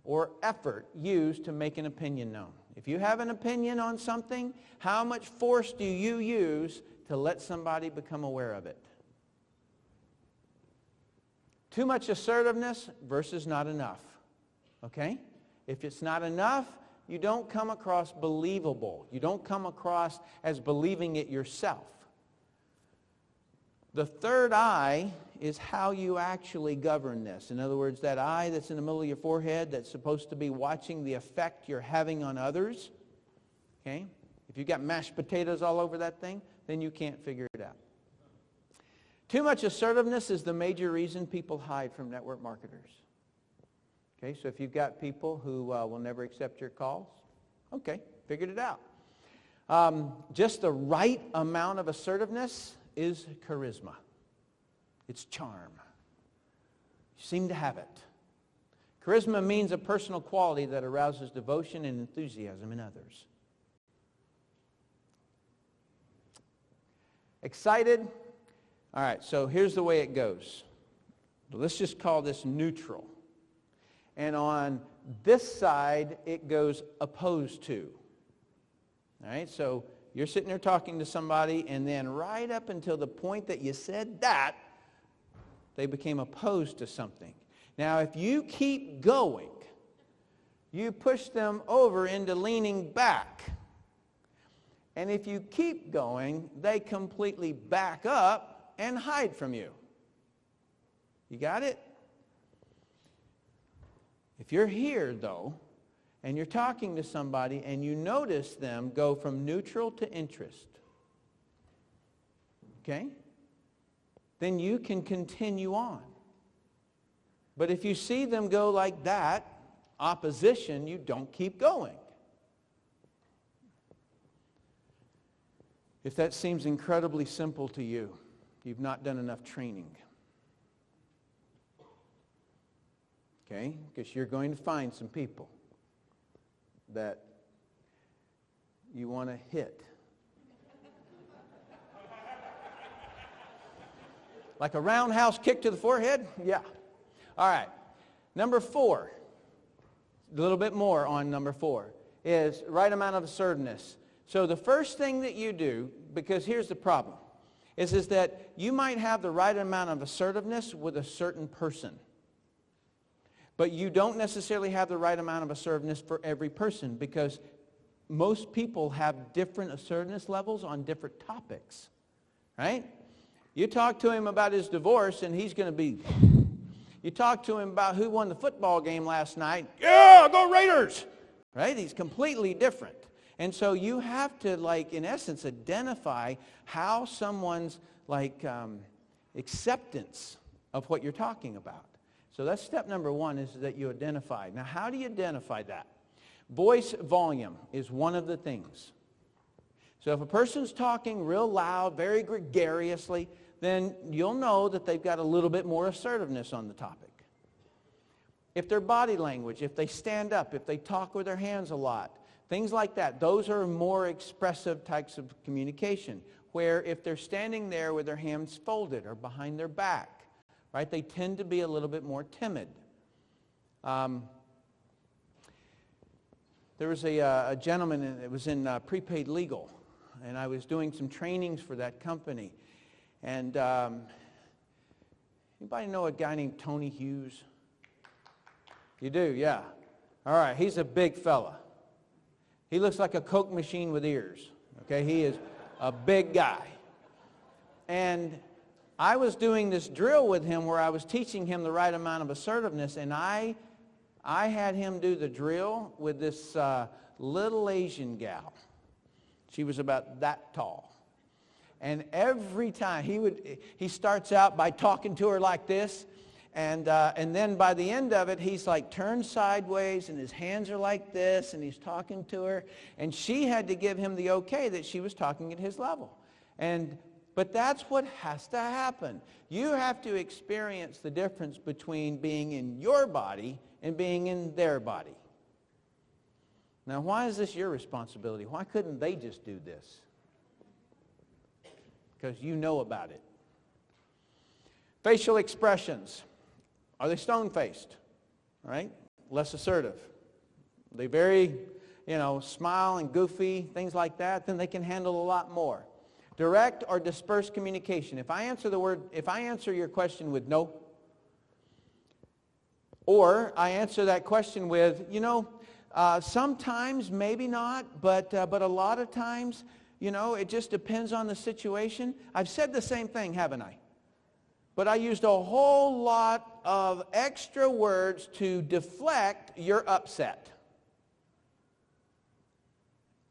or effort used to make an opinion known. If you have an opinion on something, how much force do you use to let somebody become aware of it? Too much assertiveness versus not enough. Okay? If it's not enough, you don't come across believable. You don't come across as believing it yourself. The third eye is how you actually govern this. In other words, that eye that's in the middle of your forehead that's supposed to be watching the effect you're having on others. Okay? If you've got mashed potatoes all over that thing, then you can't figure it out. Too much assertiveness is the major reason people hide from network marketers. Okay, so if you've got people who will never accept your calls, okay, figured it out. Just the right amount of assertiveness is charisma. It's charm. You seem to have it. Charisma means a personal quality that arouses devotion and enthusiasm in others. Excited? All right, so here's the way it goes. Let's just call this neutral. And on this side, it goes opposed to. All right, so you're sitting there talking to somebody, and then right up until the point that you said that, they became opposed to something. Now, if you keep going, you push them over into leaning back. And if you keep going, they completely back up and hide from you. You got it? If you're here, though, and you're talking to somebody and you notice them go from neutral to interest, okay, then you can continue on. But if you see them go like that, opposition, you don't keep going. If that seems incredibly simple to you, you've not done enough training. Okay? Because you're going to find some people that you want to hit. Like a roundhouse kick to the forehead? Yeah. All right. Number 4, a little bit more on number 4, is right amount of assertiveness. So the first thing that you do, because here's the problem, is that you might have the right amount of assertiveness with a certain person. But you don't necessarily have the right amount of assertiveness for every person, because most people have different assertiveness levels on different topics, right? You talk to him about his divorce, and he's going to be... You talk to him about who won the football game last night. Yeah, go Raiders! Right? He's completely different. And so you have to, like, in essence, identify how someone's, like, acceptance of what you're talking about. So that's step number one, is that you identify. Now, how do you identify that? Voice volume is one of the things. So if a person's talking real loud, very gregariously, then you'll know that they've got a little bit more assertiveness on the topic. If their body language, if they stand up, if they talk with their hands a lot, things like that, those are more expressive types of communication. Where if they're standing there with their hands folded or behind their back, right, they tend to be a little bit more timid. There was a gentleman that was in prepaid legal, and I was doing some trainings for that company. And anybody know a guy named Tony Hughes? You do, yeah. All right, he's a big fella. He looks like a Coke machine with ears. Okay, he is a big guy. And I was doing this drill with him where I was teaching him the right amount of assertiveness, and I had him do the drill with this little Asian gal. She was about that tall. And every time he starts out by talking to her like this, and then by the end of it, he's like turned sideways, and his hands are like this, and he's talking to her. And she had to give him the okay that she was talking at his level. But that's what has to happen. You have to experience the difference between being in your body and being in their body. Now, why is this your responsibility? Why couldn't they just do this? Because you know about it. Facial expressions. Are they stone-faced? Right? Less assertive. They very, smile and goofy, things like that, then they can handle a lot more. Direct or dispersed communication. If I answer your question with no, or I answer that question with, sometimes, maybe not, but a lot of times, it just depends on the situation. I've said the same thing, haven't I? But I used a whole lot of extra words to deflect your upset.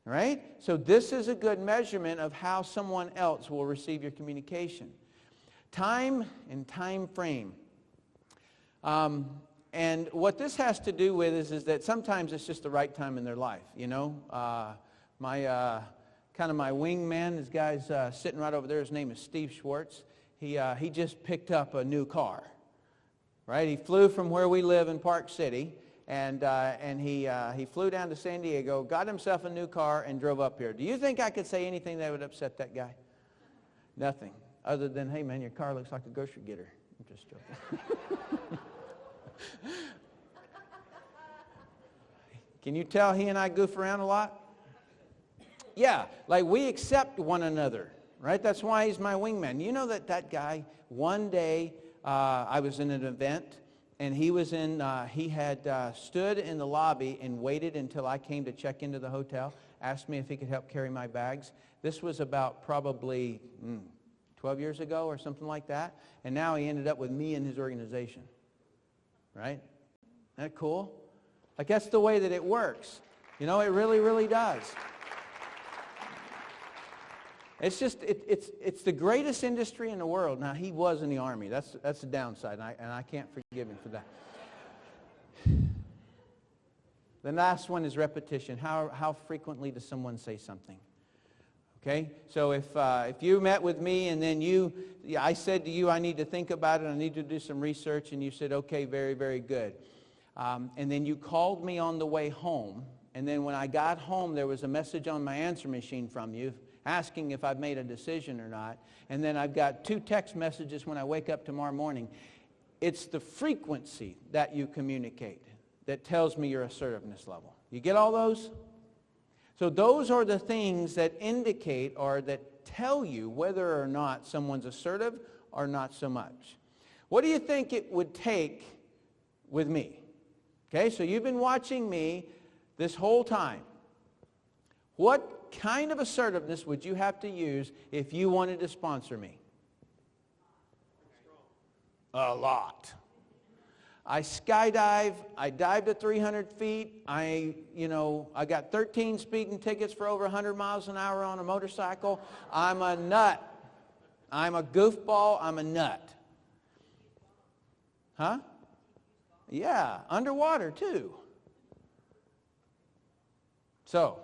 Right? So this is a good measurement of how someone else will receive your communication. Time and time frame. And what this has to do with is that sometimes it's just the right time in their life. My wingman, this guy's sitting right over there. His name is Steve Schwartz. He just picked up a new car. Right? He flew from where we live in Park City. And he flew down to San Diego, got himself a new car, and drove up here. Do you think I could say anything that would upset that guy? Nothing. Other than, hey, man, your car looks like a grocery getter. I'm just joking. Can you tell he and I goof around a lot? Yeah, like we accept one another, right? That's why he's my wingman. You know that guy, one day I was in an event, and he had stood in the lobby and waited until I came to check into the hotel, asked me if he could help carry my bags. This was about probably 12 years ago or something like that. And now he ended up with me in his organization. Right? Isn't that cool? Like that's the way that it works. It really, really does. It's just, it's the greatest industry in the world. Now, he was in the Army. That's the downside, and I can't forgive him for that. The last one is repetition. How frequently does someone say something? Okay? So if you met with me and then I said to you, I need to think about it, I need to do some research, and you said, okay, very, very good. And then you called me on the way home, and then when I got home, there was a message on my answer machine from you, asking if I've made a decision or not. And then I've got 2 text messages when I wake up tomorrow morning. It's the frequency that you communicate that tells me your assertiveness level. You get all those? So those are the things that indicate or that tell you whether or not someone's assertive or not so much. What do you think it would take with me? Okay, so you've been watching me this whole time. What kind of assertiveness would you have to use if you wanted to sponsor me? A lot. I skydive. I dive to 300 feet. I got 13 speeding tickets for over 100 miles an hour on a motorcycle. I'm a nut. I'm a goofball. I'm a nut. Huh? Yeah, underwater too. So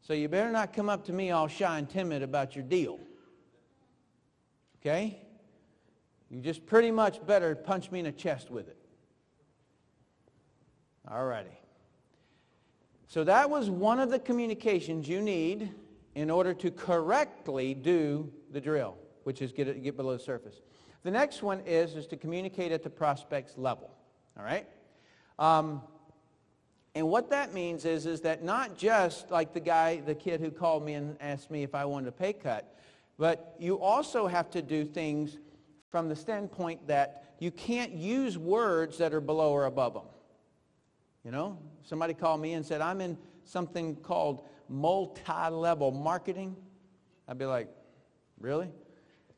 you better not come up to me all shy and timid about your deal. Okay? You just pretty much better punch me in the chest with it. All righty. So that was one of the communications you need in order to correctly do the drill, which is get below the surface. The next one is to communicate at the prospect's level. All right? And what that means is that not just like the kid who called me and asked me if I wanted a pay cut, but you also have to do things from the standpoint that you can't use words that are below or above them. You know, somebody called me and said, I'm in something called multi-level marketing. I'd be like, really?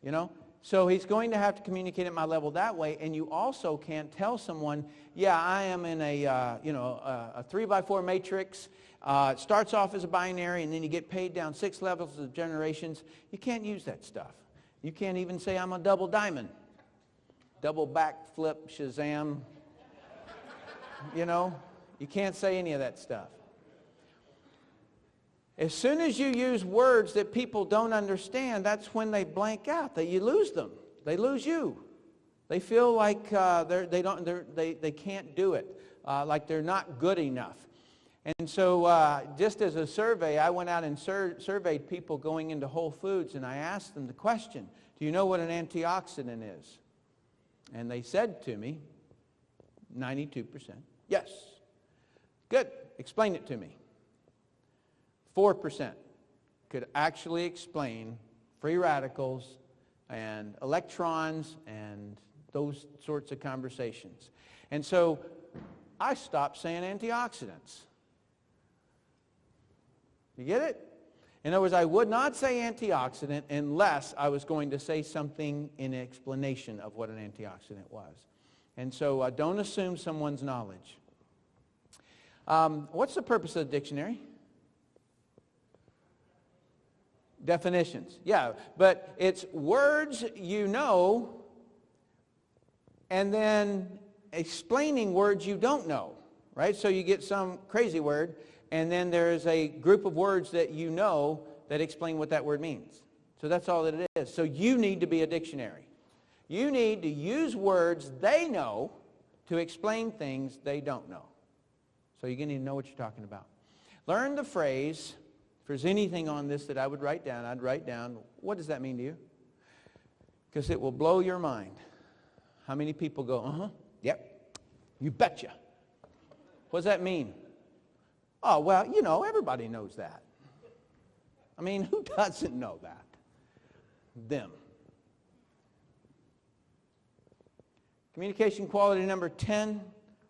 You know? So he's going to have to communicate at my level that way, and you also can't tell someone, yeah, I am in a 3x4 matrix. It starts off as a binary, and then you get paid down 6 levels of generations. You can't use that stuff. You can't even say I'm a double diamond. Double backflip, Shazam. You know, you can't say any of that stuff. As soon as you use words that people don't understand, that's when they blank out. You lose them. They lose you. They feel like they can't do it, like they're not good enough. And so just as a survey, I went out and surveyed people going into Whole Foods, and I asked them the question, do you know what an antioxidant is? And they said to me, 92%, yes. Good, explain it to me. 4% could actually explain free radicals and electrons and those sorts of conversations. And so I stopped saying antioxidants. You get it? In other words, I would not say antioxidant unless I was going to say something in explanation of what an antioxidant was. And so don't assume someone's knowledge. What's the purpose of the dictionary? Definitions. Yeah, but it's words you know and then explaining words you don't know, right? So you get some crazy word, and then there's a group of words that you know that explain what that word means. So that's all that it is. So you need to be a dictionary. You need to use words they know to explain things they don't know. So you're going to need to know what you're talking about. Learn the phrase. If there's anything on this that I would write down, I'd write down, what does that mean to you? Because it will blow your mind. How many people go, uh-huh, yep, you betcha. What does that mean? Oh, well, you know, everybody knows that. I mean, who doesn't know that? Them. Communication quality number 10,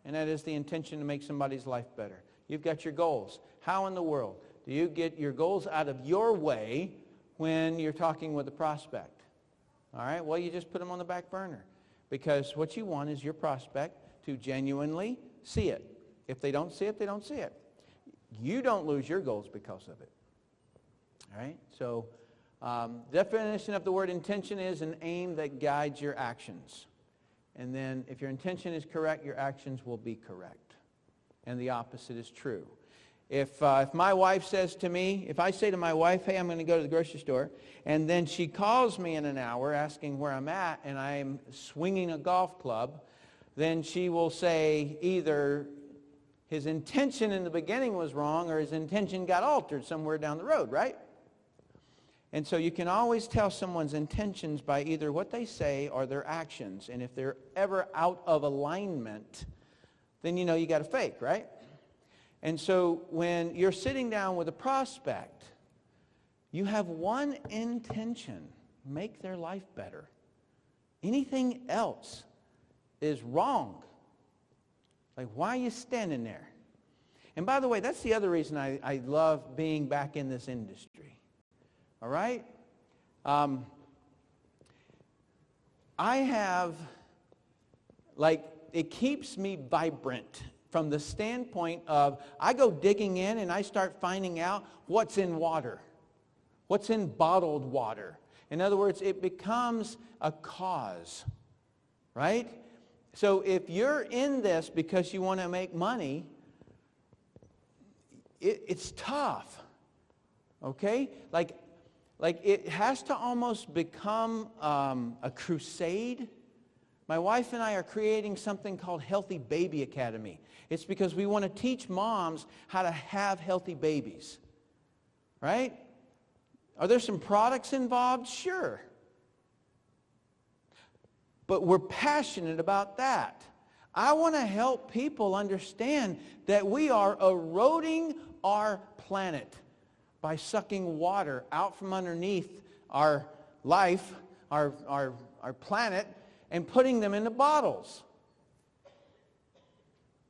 and that is the intention to make somebody's life better. You've got your goals. How in the world do you get your goals out of your way when you're talking with a prospect? All right, well, you just put them on the back burner, because what you want is your prospect to genuinely see it. If they don't see it, they don't see it. You don't lose your goals because of it. All right, so definition of the word intention is an aim that guides your actions. And then if your intention is correct, your actions will be correct. And the opposite is true. If my wife says to me, if I say to my wife, hey, I'm going to go to the grocery store, and then she calls me in an hour asking where I'm at, and I'm swinging a golf club, then she will say either his intention in the beginning was wrong or his intention got altered somewhere down the road, right? And so you can always tell someone's intentions by either what they say or their actions. And if they're ever out of alignment, then you know you got a fake, right? And so when you're sitting down with a prospect, you have one intention: make their life better. Anything else is wrong. Like, why are you standing there? And by the way, that's the other reason I love being back in this industry. All right? I have like, it keeps me vibrant from the standpoint of I go digging in and I start finding out what's in water, what's in bottled water. In other words, it becomes a cause, right? So if you're in this because you want to make money, it's tough, okay? Like it has to almost become a crusade. My wife and I are creating something called Healthy Baby Academy. It's because we want to teach moms how to have healthy babies, right? Are there some products involved? Sure. But we're passionate about that. I want to help people understand that we are eroding our planet by sucking water out from underneath our life, our planet, and putting them into bottles.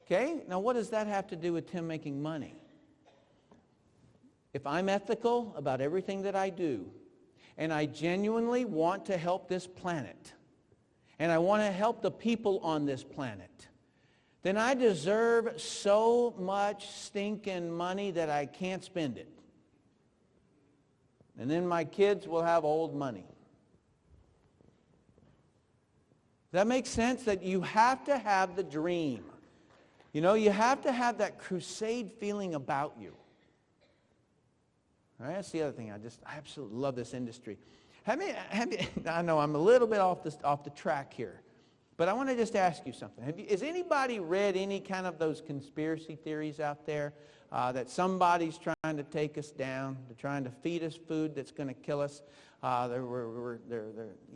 Okay? Now what does that have to do with Tim making money? If I'm ethical about everything that I do, and I genuinely want to help this planet, and I want to help the people on this planet, then I deserve so much stinking money that I can't spend it. And then my kids will have old money. Does that make sense? That you have to have the dream. You know, you have to have that crusade feeling about you. All right, that's the other thing. I absolutely love this industry. I know I'm a little bit off the track here, but I want to just ask you something. Has anybody read any kind of those conspiracy theories out there that somebody's trying to take us down, they're trying to feed us food that's going to kill us?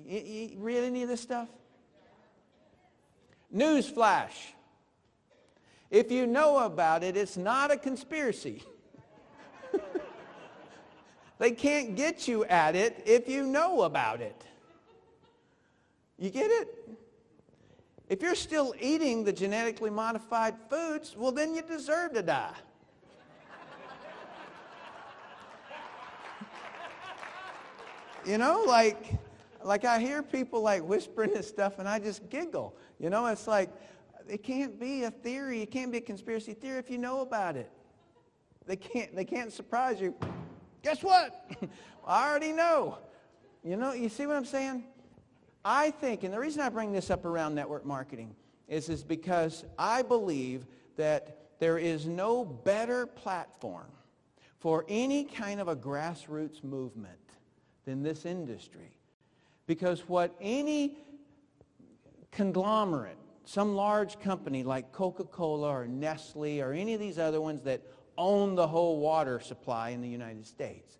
You read any of this stuff? Newsflash. If you know about it, it's not a conspiracy. They can't get you at it if you know about it. You get it? If you're still eating the genetically modified foods, well, then you deserve to die. You know, like I hear people like whispering this stuff and I just giggle. You know, it's like, it can't be a theory. It can't be a conspiracy theory if you know about it. They can't surprise you. Guess what? I already know. You know, you see what I'm saying? I think, and the reason I bring this up around network marketing is because I believe that there is no better platform for any kind of a grassroots movement than this industry. Because what any conglomerate, some large company like Coca-Cola or Nestle or any of these other ones that own the whole water supply in the United States,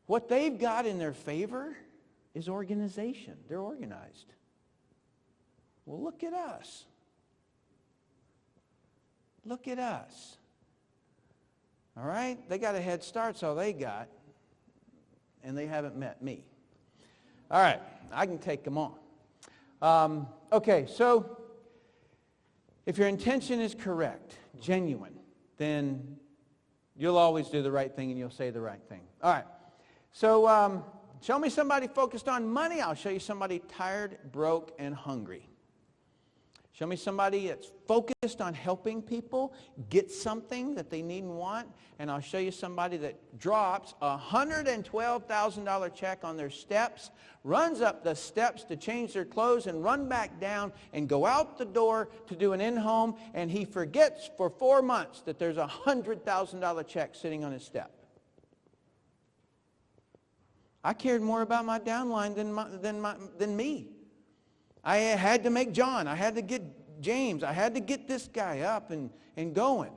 what they've got in their favor is organization. They're organized. Well, look at us. Look at us. All right? They got a head start, so they got, and they haven't met me. All right, I can take them on. Okay, so if your intention is correct, genuine, then you'll always do the right thing and you'll say the right thing. All right, so show me somebody focused on money. I'll show you somebody tired, broke, and hungry. Show me somebody that's focused on helping people get something that they need and want, and I'll show you somebody that drops a $112,000 check on their steps, runs up the steps to change their clothes and run back down and go out the door to do an in-home, and he forgets for 4 months that there's a $100,000 check sitting on his step. I cared more about my downline than me. I had to make John. I had to get James. I had to get this guy up and going.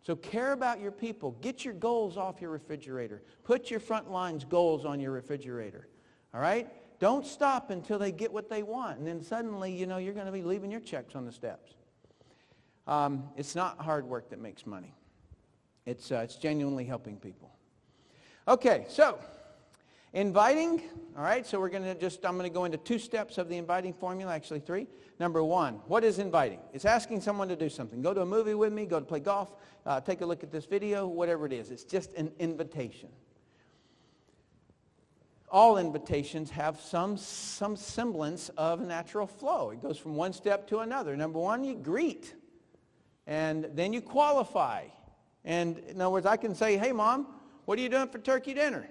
So care about your people. Get your goals off your refrigerator. Put your front line's goals on your refrigerator. All right? Don't stop until they get what they want. And then suddenly, you know, you're going to be leaving your checks on the steps. It's not hard work that makes money. It's genuinely helping people. Okay, so inviting, all right, so I'm going to go into 2 steps of the inviting formula, actually 3. Number 1, what is inviting? It's asking someone to do something. Go to a movie with me, go to play golf, take a look at this video, whatever it is. It's just an invitation. all invitations have some semblance of a natural flow. It goes from one step to another. Number one, you greet. And then you qualify. And in other words, I can say, hey, Mom, what are you doing for turkey dinner?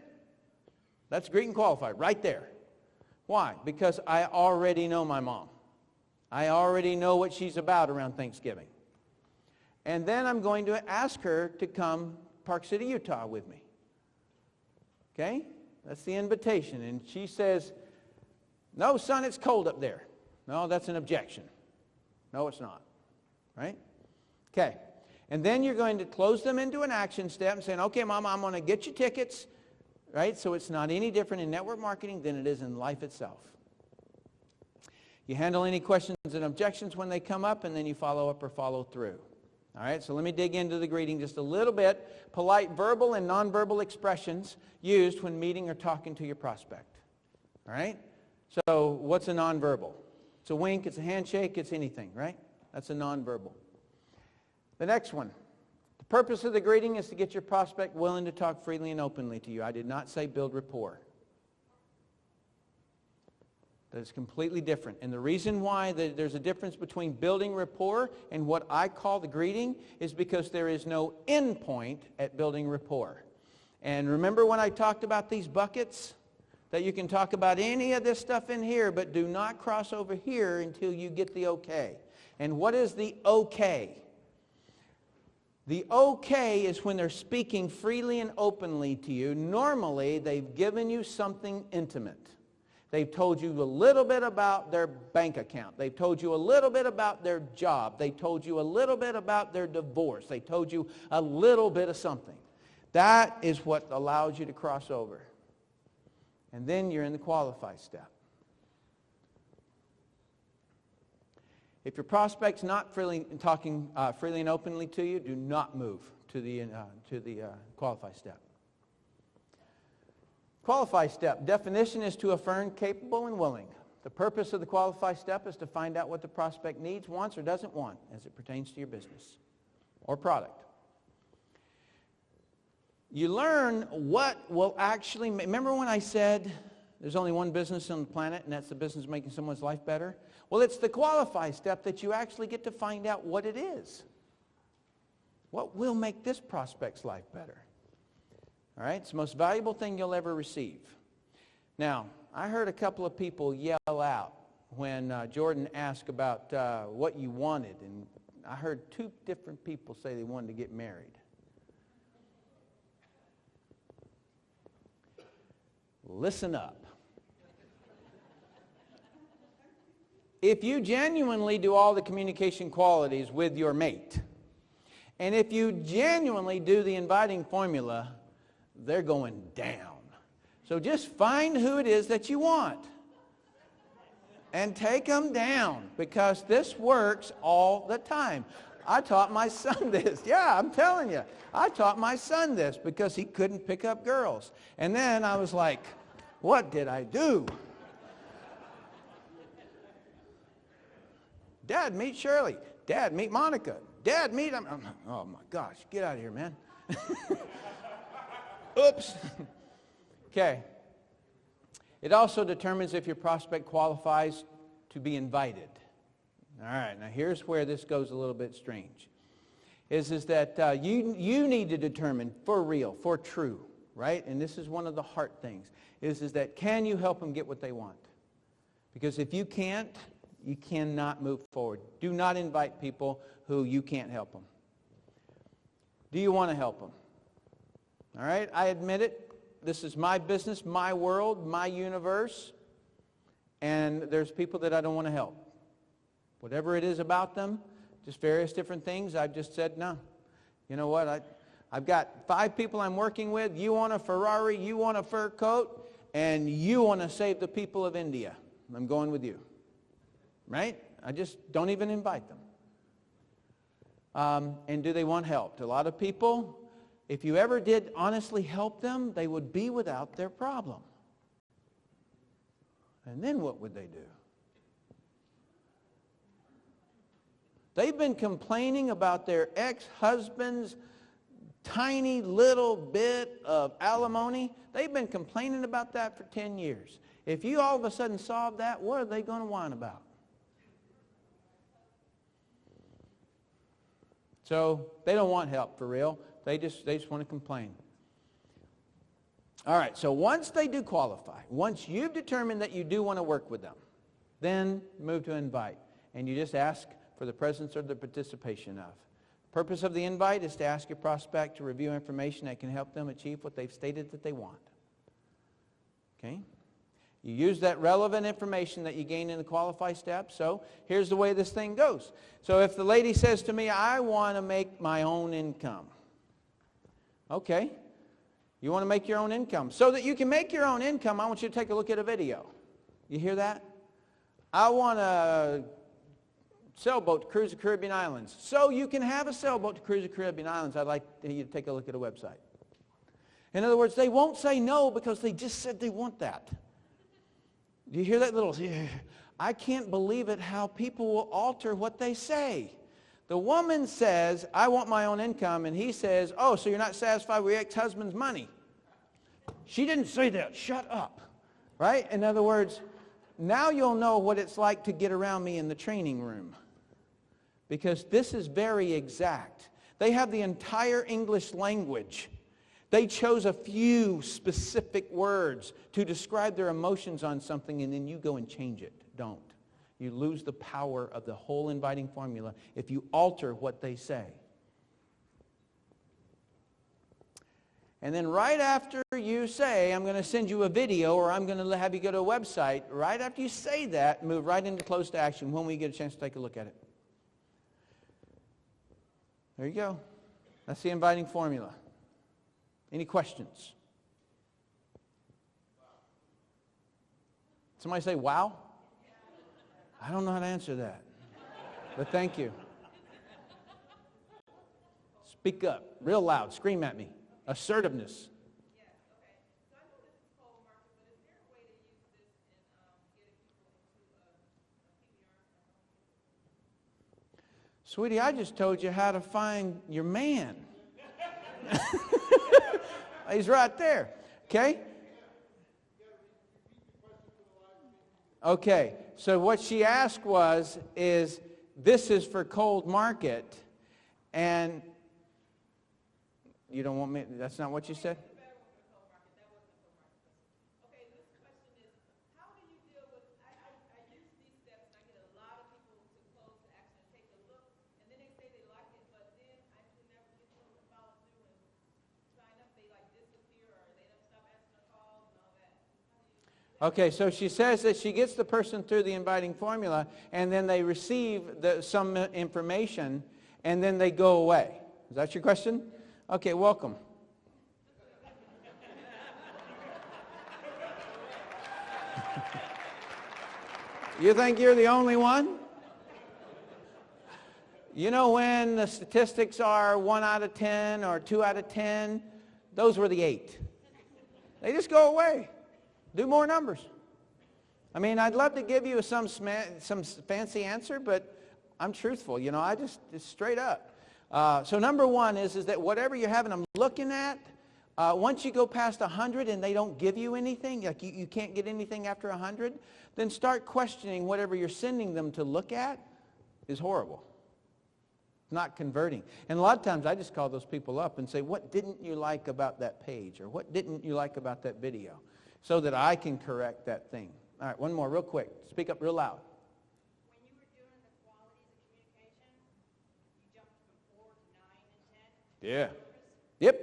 That's greet and qualify right there. Why? Because I already know my mom. I already know what she's about around Thanksgiving. And then I'm going to ask her to come Park City, Utah with me. Okay? That's the invitation. And she says, no, son, it's cold up there. No, that's an objection. No, it's not. Right? Okay. And then you're going to close them into an action step and saying, okay, Mama, I'm going to get you tickets. Right? So it's not any different in network marketing than it is in life itself. You handle any questions and objections when they come up, and then you follow up or follow through. All right, so let me dig into the greeting just a little bit. Polite verbal and nonverbal expressions used when meeting or talking to your prospect. All right? So what's a nonverbal? It's a wink, it's a handshake, it's anything, right? That's a nonverbal. The next one. The purpose of the greeting is to get your prospect willing to talk freely and openly to you. I did not say build rapport. That is completely different. And the reason why there's a difference between building rapport and what I call the greeting is because there is no end point at building rapport. And remember when I talked about these buckets? That you can talk about any of this stuff in here, but do not cross over here until you get the okay. And what is the okay? The okay is when they're speaking freely and openly to you. Normally, they've given you something intimate. They've told you a little bit about their bank account. They've told you a little bit about their job. They told you a little bit about their divorce. They told you a little bit of something. That is what allows you to cross over. And then you're in the qualify step. If your prospect's not talking freely and openly to you, do not move to the qualify step. Qualify step. Definition is to affirm capable and willing. The purpose of the qualify step is to find out what the prospect needs, wants, or doesn't want as it pertains to your business or product. You learn what will actually... Remember when I said there's only one business on the planet, and that's the business of making someone's life better? Well, it's the qualify step that you actually get to find out what it is. What will make this prospect's life better? All right, it's the most valuable thing you'll ever receive. Now, I heard a couple of people yell out when Jordan asked about what you wanted, and I heard two different people say they wanted to get married. Listen up. If you genuinely do all the communication qualities with your mate, and if you genuinely do the inviting formula, they're going down. So just find who it is that you want and take them down, because this works all the time. I taught my son this. Yeah, I'm telling you. I taught my son this because he couldn't pick up girls. And then I was like, what did I do? Dad, meet Shirley. Dad, meet Monica. Dad, meet... Oh, my gosh. Get out of here, man. Oops. Okay. It also determines if your prospect qualifies to be invited. All right. Now, here's where this goes a little bit strange. Is that you need to determine for real, for true, right? And this is one of the heart things. Is that can you help them get what they want? Because if you can't, you cannot move forward. Do not invite people who you can't help them. Do you want to help them? All right, I admit it. This is my business, my world, my universe. And there's people that I don't want to help. Whatever it is about them, just various different things, I've just said, no. You know what? I've got 5 people I'm working with. You want a Ferrari, you want a fur coat, and you want to save the people of India. I'm going with you. Right? I just don't even invite them. And do they want help? A lot of people, if you ever did honestly help them, they would be without their problem. And then what would they do? They've been complaining about their ex-husband's tiny little bit of alimony, they've been complaining about that for 10 years. If you all of a sudden solve that, what are they going to whine about? So they don't want help for real. They just want to complain. All right, so once they do qualify, once you've determined that you do want to work with them, then move to invite. And you just ask for the presence or the participation of. The purpose of the invite is to ask your prospect to review information that can help them achieve what they've stated that they want. Okay? You use that relevant information that you gain in the qualify step. So here's the way this thing goes. So if the lady says to me, I want to make my own income. Okay. You want to make your own income. So that you can make your own income, I want you to take a look at a video. You hear that? I want a sailboat to cruise the Caribbean islands. So you can have a sailboat to cruise the Caribbean islands. I'd like you to take a look at a website. In other words, they won't say no because they just said they want that. Do you hear that little, I can't believe it how people will alter what they say. The woman says, I want my own income, and he says, oh, so you're not satisfied with your ex-husband's money. She didn't say that. Shut up. Right? In other words, now you'll know what it's like to get around me in the training room. Because this is very exact. They have the entire English language. They chose a few specific words to describe their emotions on something, and then you go and change it. Don't. You lose the power of the whole inviting formula if you alter what they say. And then right after you say, I'm going to send you a video or I'm going to have you go to a website, right after you say that, move right into close to action when we get a chance to take a look at it. There you go. That's the inviting formula. Any questions? Somebody say, wow? I don't know how to answer that, but thank you. Speak up, real loud, scream at me. Assertiveness. Yes, okay. So I know this is cold market, but is there a way to use this in getting people into a PPR? Sweetie, I just told you how to find your man. He's right there. Okay? Okay. So what she asked is this is for cold market, and you don't want me, that's not what you said? Okay, this question is, how do you deal with, I use these steps and I get a lot of people to close the action and take a look, and then they say they like it, but then I can never get them to follow through and sign up. They like disappear or they don't stop answering the calls and all that. Okay, so she says that she gets the person through the inviting formula, and then they receive some information, and then they go away. Is that your question? Okay, welcome. You think you're the only one? You know when the statistics are 1 out of 10 or 2 out of 10? Those were the 8. They just go away. Do more numbers. I mean, I'd love to give you some fancy answer, but I'm truthful. You know, it's straight up. So number one is that whatever you're having them looking at, once you go past 100 and they don't give you anything, like you can't get anything after 100, then start questioning whatever you're sending them to look at is horrible. Not converting. And a lot of times I just call those people up and say, what didn't you like about that page? Or what didn't you like about that video? So that I can correct that thing. All right, one more real quick. Speak up real loud. When you were doing the qualities of communication, you jumped from 4 to 9 and 10? Yeah. Yep.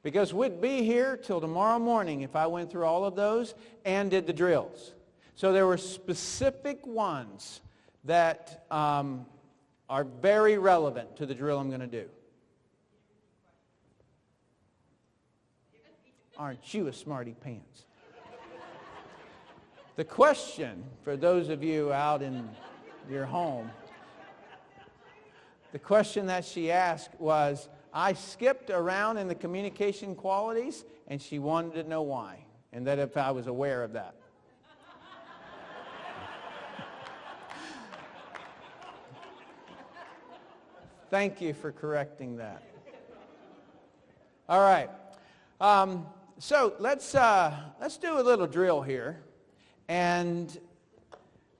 Because we'd be here till tomorrow morning if I went through all of those and did the drills. So there were specific ones that are very relevant to the drill I'm going to do. Aren't you a smarty pants? The question, for those of you out in your home, the question that she asked was, I skipped around in the communication qualities, and she wanted to know why, and that if I was aware of that. Thank you for correcting that. All right. So let's do a little drill here. And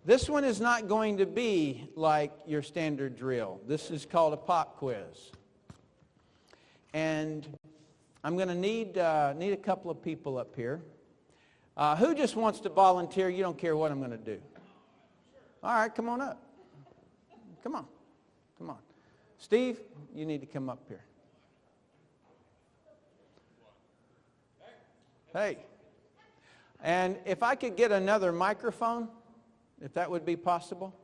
this one is not going to be like your standard drill. This is called a pop quiz. And I'm going to need a couple of people up here. Who just wants to volunteer? You don't care what I'm going to do. All right, come on up. Come on. Come on. Steve, you need to come up here. Hey. And if I could get another microphone, if that would be possible.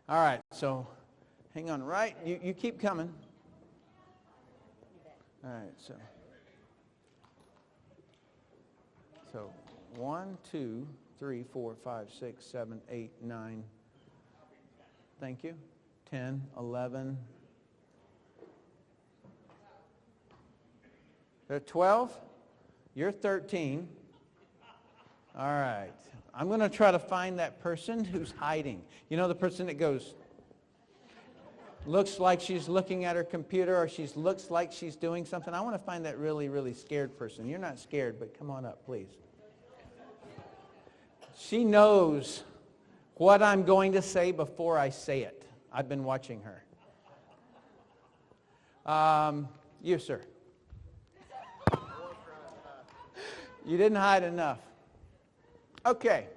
All right, so hang on, right? You keep coming. All right, so 1, 2, 3, 4, 5, 6, 7, 8, 9. Thank you. 10, 11. There are 12. You're 13. All right. I'm going to try to find that person who's hiding. You know, the person that goes, looks like she's looking at her computer, or she looks like she's doing something. I want to find that really, really scared person. You're not scared, but come on up, please. She knows what I'm going to say before I say it. I've been watching her. You, sir. You didn't hide enough. Okay.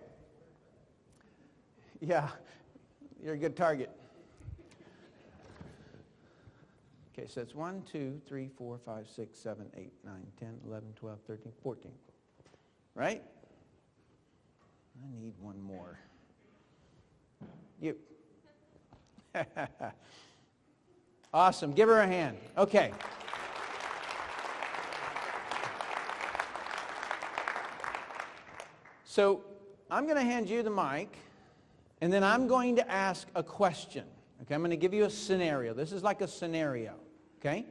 Yeah, you're a good target. Okay, so it's 1, 2, 3, 4, 5, 6, 7, 8, 9, 10, 11, 12, 13, 14. Right? I need one more. You. Awesome. Give her a hand. Okay. So I'm going to hand you the mic, and then I'm going to ask a question. Okay, I'm going to give you a scenario. This is like a scenario. Okay?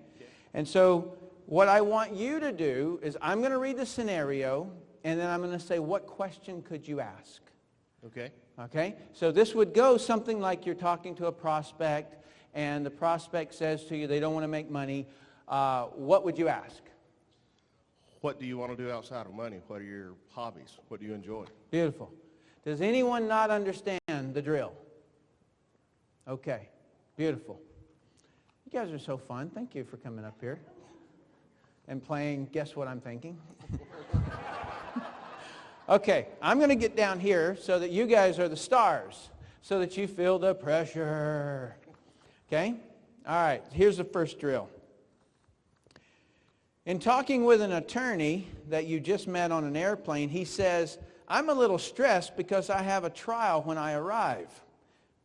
And so what I want you to do is I'm going to read the scenario, and then I'm going to say, what question could you ask? Okay. Okay? So this would go something like you're talking to a prospect, and the prospect says to you they don't want to make money. What would you ask? What do you want to do outside of money? What are your hobbies? What do you enjoy? Beautiful. Does anyone not understand the drill? Okay. Beautiful. You guys are so fun. Thank you for coming up here and playing Guess What I'm Thinking. Okay, I'm going to get down here so that you guys are the stars, so that you feel the pressure. Okay? All right, here's the first drill. In talking with an attorney that you just met on an airplane, he says, I'm a little stressed because I have a trial when I arrive.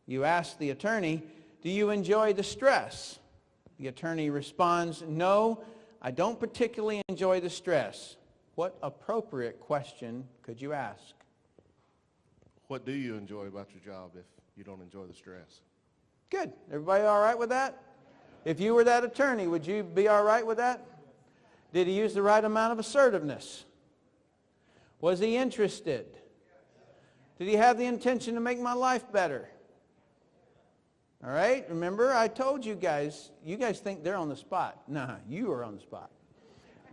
You ask the attorney, do you enjoy the stress? The attorney responds, no, I don't particularly enjoy the stress. What appropriate question could you ask? What do you enjoy about your job if you don't enjoy the stress? Good. Everybody all right with that? If you were that attorney, would you be all right with that? Did he use the right amount of assertiveness? Was he interested? Did he have the intention to make my life better? All right? Remember, I told you guys think they're on the spot. Nah, you are on the spot.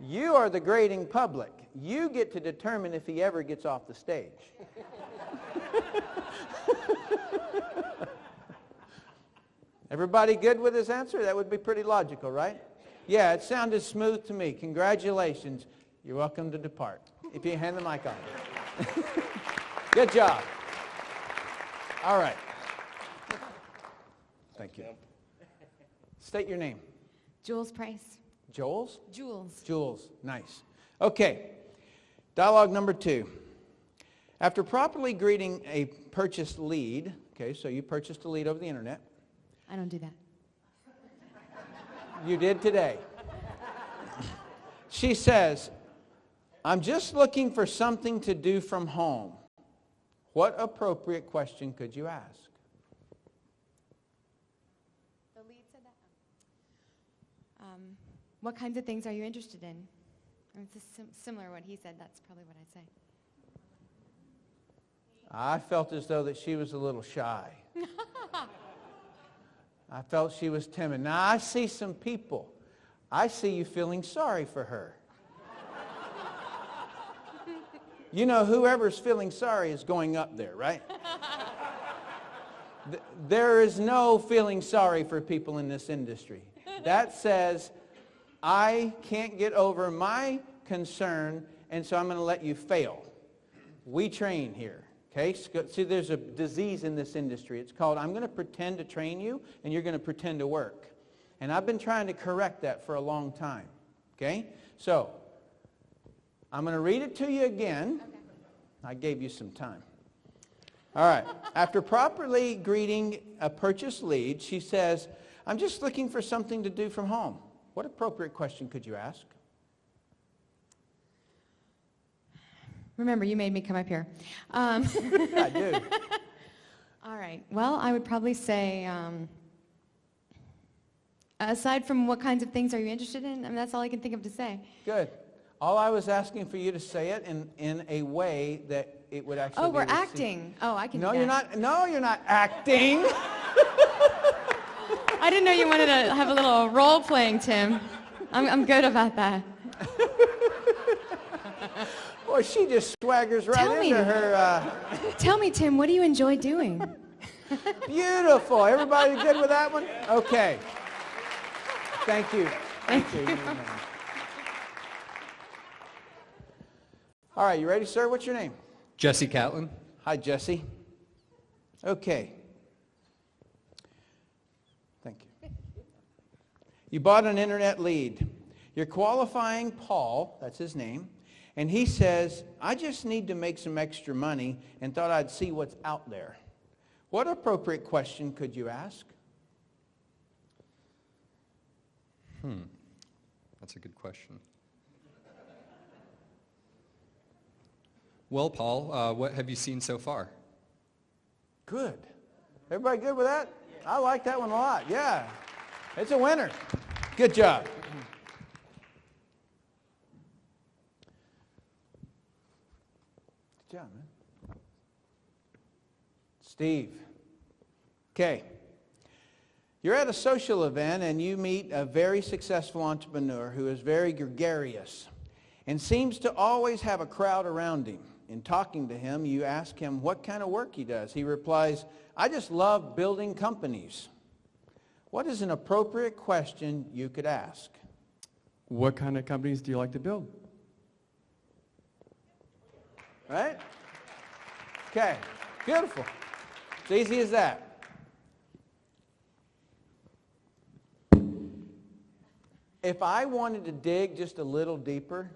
You are the grading public. You get to determine if he ever gets off the stage. Everybody good with his answer? That would be pretty logical, right? Yeah, it sounded smooth to me. Congratulations. You're welcome to depart. If you hand the mic off. Good job. All right. Thank you. State your name. Jules Price. Joel's? Jules. Jules. Nice. Okay. Dialogue number 2. After properly greeting a purchased lead, okay, so you purchased a lead over the internet. I don't do that. You did today. She says, I'm just looking for something to do from home. What appropriate question could you ask? The lead said that. What kinds of things are you interested in? It's similar to what he said. That's probably what I'd say. I felt as though that she was a little shy. I felt she was timid. Now, I see some people. I see you feeling sorry for her. You know, whoever's feeling sorry is going up there, right? There is no feeling sorry for people in this industry. That says, I can't get over my concern, and so I'm going to let you fail. We train here. Okay, see, there's a disease in this industry. It's called, I'm going to pretend to train you, and you're going to pretend to work. And I've been trying to correct that for a long time. Okay? So, I'm going to read it to you again. Okay. I gave you some time. All right. After properly greeting a purchase lead, she says, I'm just looking for something to do from home. What appropriate question could you ask? Remember, you made me come up here. I do. All right. Well, I would probably say, aside from what kinds of things are you interested in, I mean, that's all I can think of to say. Good. All I was asking for you to say it in a way that it would actually be we're received. acting. Oh, I can No, do you're that. not. No, you're not acting. I didn't know you wanted to have a little role playing, Tim. I'm good about that. Boy, she just swaggers right Tell into me. her. Tell me, Tim, what do you enjoy doing? Beautiful. Everybody good with that one? Okay. Thank you. Thank you. All right, you ready, sir? What's your name? Jesse Catlin. Hi, Jesse. Okay. Thank you. You bought an internet lead. You're qualifying Paul, that's his name, and he says, I just need to make some extra money and thought I'd see what's out there. What appropriate question could you ask? That's a good question. Well, Paul, what have you seen so far? Good. Everybody good with that? I like that one a lot. Yeah. It's a winner. Good job. Good job, man. Steve. Okay. You're at a social event and you meet a very successful entrepreneur who is very gregarious and seems to always have a crowd around him. In talking to him, you ask him what kind of work he does. He replies, I just love building companies. What is an appropriate question you could ask? What kind of companies do you like to build? Right? Okay. Beautiful. It's easy as that. If I wanted to dig just a little deeper,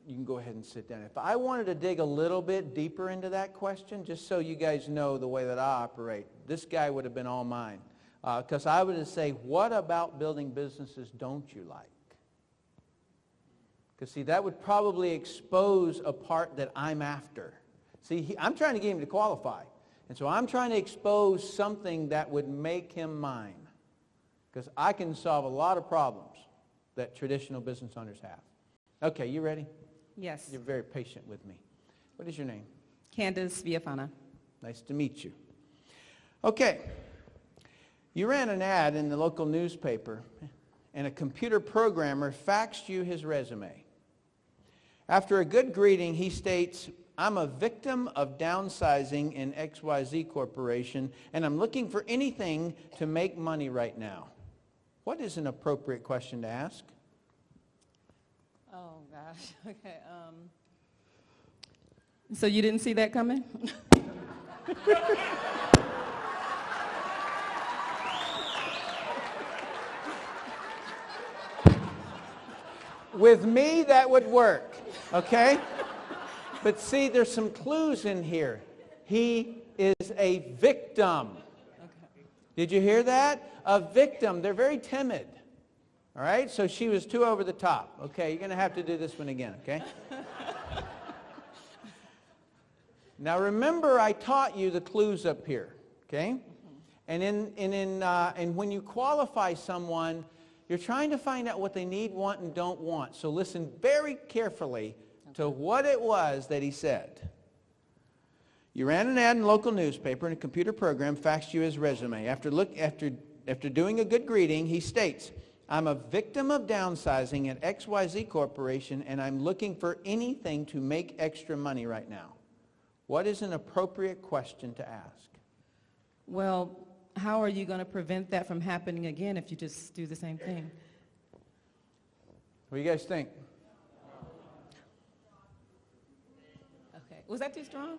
you can go ahead and sit down. If I wanted to dig a little bit deeper into that question, just so you guys know the way that I operate, this guy would have been all mine. Because I would say, what about building businesses don't you like? Because, see, that would probably expose a part that I'm after. See, I'm trying to get him to qualify. And so I'm trying to expose something that would make him mine. Because I can solve a lot of problems that traditional business owners have. Okay, you ready? Yes. You're very patient with me. What is your name? Candace Viafana. Nice to meet you. Okay. You ran an ad in the local newspaper, and a computer programmer faxed you his resume. After a good greeting, he states, I'm a victim of downsizing in XYZ Corporation, and I'm looking for anything to make money right now. What is an appropriate question to ask? Oh, gosh. Okay. So you didn't see that coming? With me, that would work, okay? But see, there's some clues in here. He is a victim. Okay. Did you hear that? A victim. They're very timid. All right? So she was too over the top. Okay, you're going to have to do this one again, okay? Now remember, I taught you the clues up here, okay? And when you qualify someone, you're trying to find out what they need, want, and don't want. So listen very carefully to what it was that he said. You ran an ad in a local newspaper and a computer program faxed you his resume. After after doing a good greeting, he states, I'm a victim of downsizing at XYZ Corporation, and I'm looking for anything to make extra money right now. What is an appropriate question to ask? Well, how are you going to prevent that from happening again if you just do the same thing? What do you guys think? Okay. Was that too strong?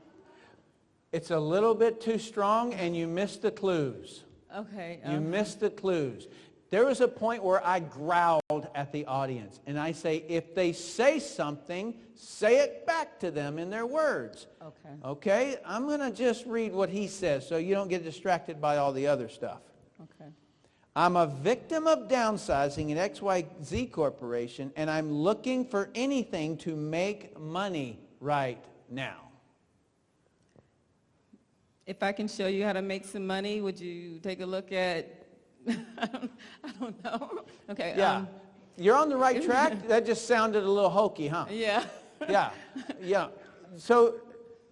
It's a little bit too strong, and you missed the clues. Okay. You missed the clues. There was a point where I growled at the audience, and I say, if they say something, say it back to them in their words. Okay. Okay? I'm going to just read what he says so you don't get distracted by all the other stuff. Okay. I'm a victim of downsizing at XYZ Corporation, and I'm looking for anything to make money right now. If I can show you how to make some money, would you take a look at, I don't know. Okay. Yeah. You're on the right track. That just sounded a little hokey, huh? Yeah. Yeah. Yeah. So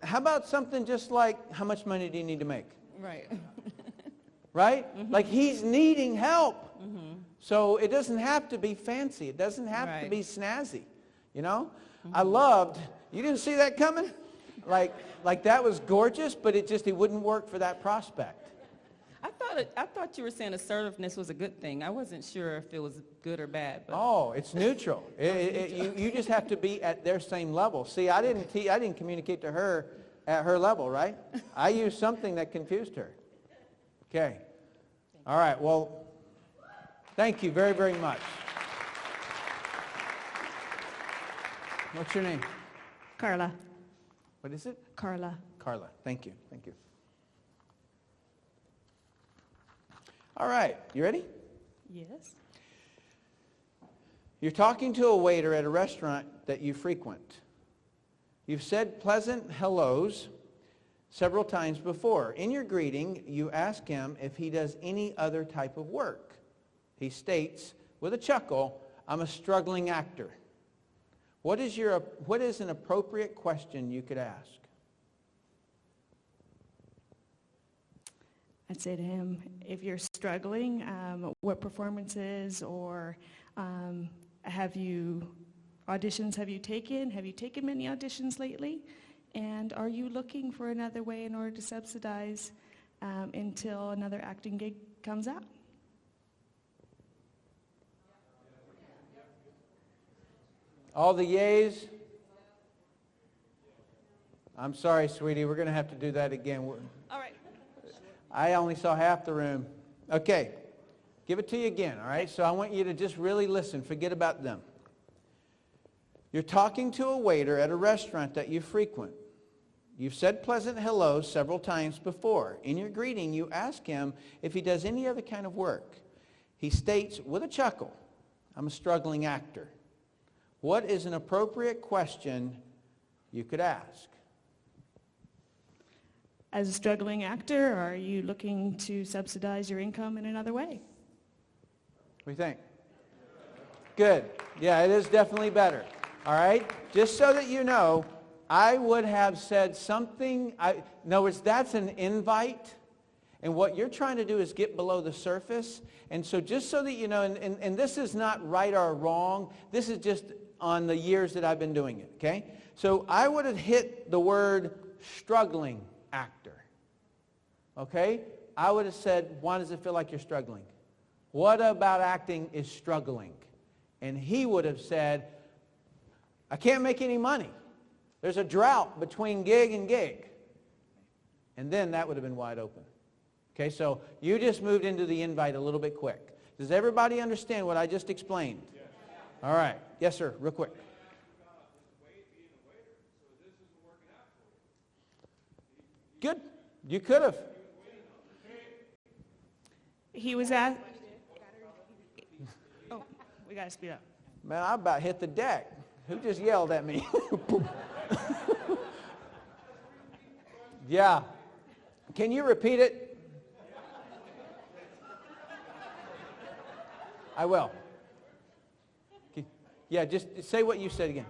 how about something just like, how much money do you need to make? Right. Right? Mm-hmm. Like he's needing help. Mm-hmm. So it doesn't have to be fancy. It doesn't have to Right. be snazzy. You know? Mm-hmm. I loved, you didn't see that coming? Like that was gorgeous, but it wouldn't work for that prospect. I thought you were saying assertiveness was a good thing. I wasn't sure if it was good or bad. But Oh, it's neutral. You just have to be at their same level. See, I didn't communicate to her at her level, right? I used something that confused her. Okay. All right. Well, thank you very, very much. What's your name? Carla. What is it? Carla. Carla. Thank you. Thank you. All right. You ready? Yes. You're talking to a waiter at a restaurant that you frequent. You've said pleasant hellos several times before. In your greeting, you ask him if he does any other type of work. He states, with a chuckle, I'm a struggling actor. What is an appropriate question you could ask? I'd say to him, if you're struggling, what performances or have you taken? Have you taken many auditions lately? And are you looking for another way in order to subsidize until another acting gig comes out? All the yays? I'm sorry, sweetie. We're going to have to do that again. all right. I only saw half the room. Okay. Give it to you again, all right? So I want you to just really listen. Forget about them. You're talking to a waiter at a restaurant that you frequent. You've said pleasant hello several times before. In your greeting, you ask him if he does any other kind of work. He states with a chuckle, I'm a struggling actor. What is an appropriate question you could ask? As a struggling actor, are you looking to subsidize your income in another way? What do you think? Good. Yeah, it is definitely better. All right? Just so that you know, I would have said something. In other words, that's an invite. And what you're trying to do is get below the surface. And so just so that you know, and this is not right or wrong. This is just on the years that I've been doing it. Okay? So I would have hit the word struggling actor. Okay? I would have said, why does it feel like you're struggling? What about acting is struggling? And he would have said, I can't make any money. There's a drought between gig and gig. And then that would have been wide open. Okay, so you just moved into the invite a little bit quick. Does everybody understand what I just explained? Yes. All right. Yes, sir. Real quick. Good. You could have. He was at... Oh, we got to speed up. Man, I about hit the deck. Who just yelled at me? Yeah. Can you repeat it? I will. Yeah, just say what you said again.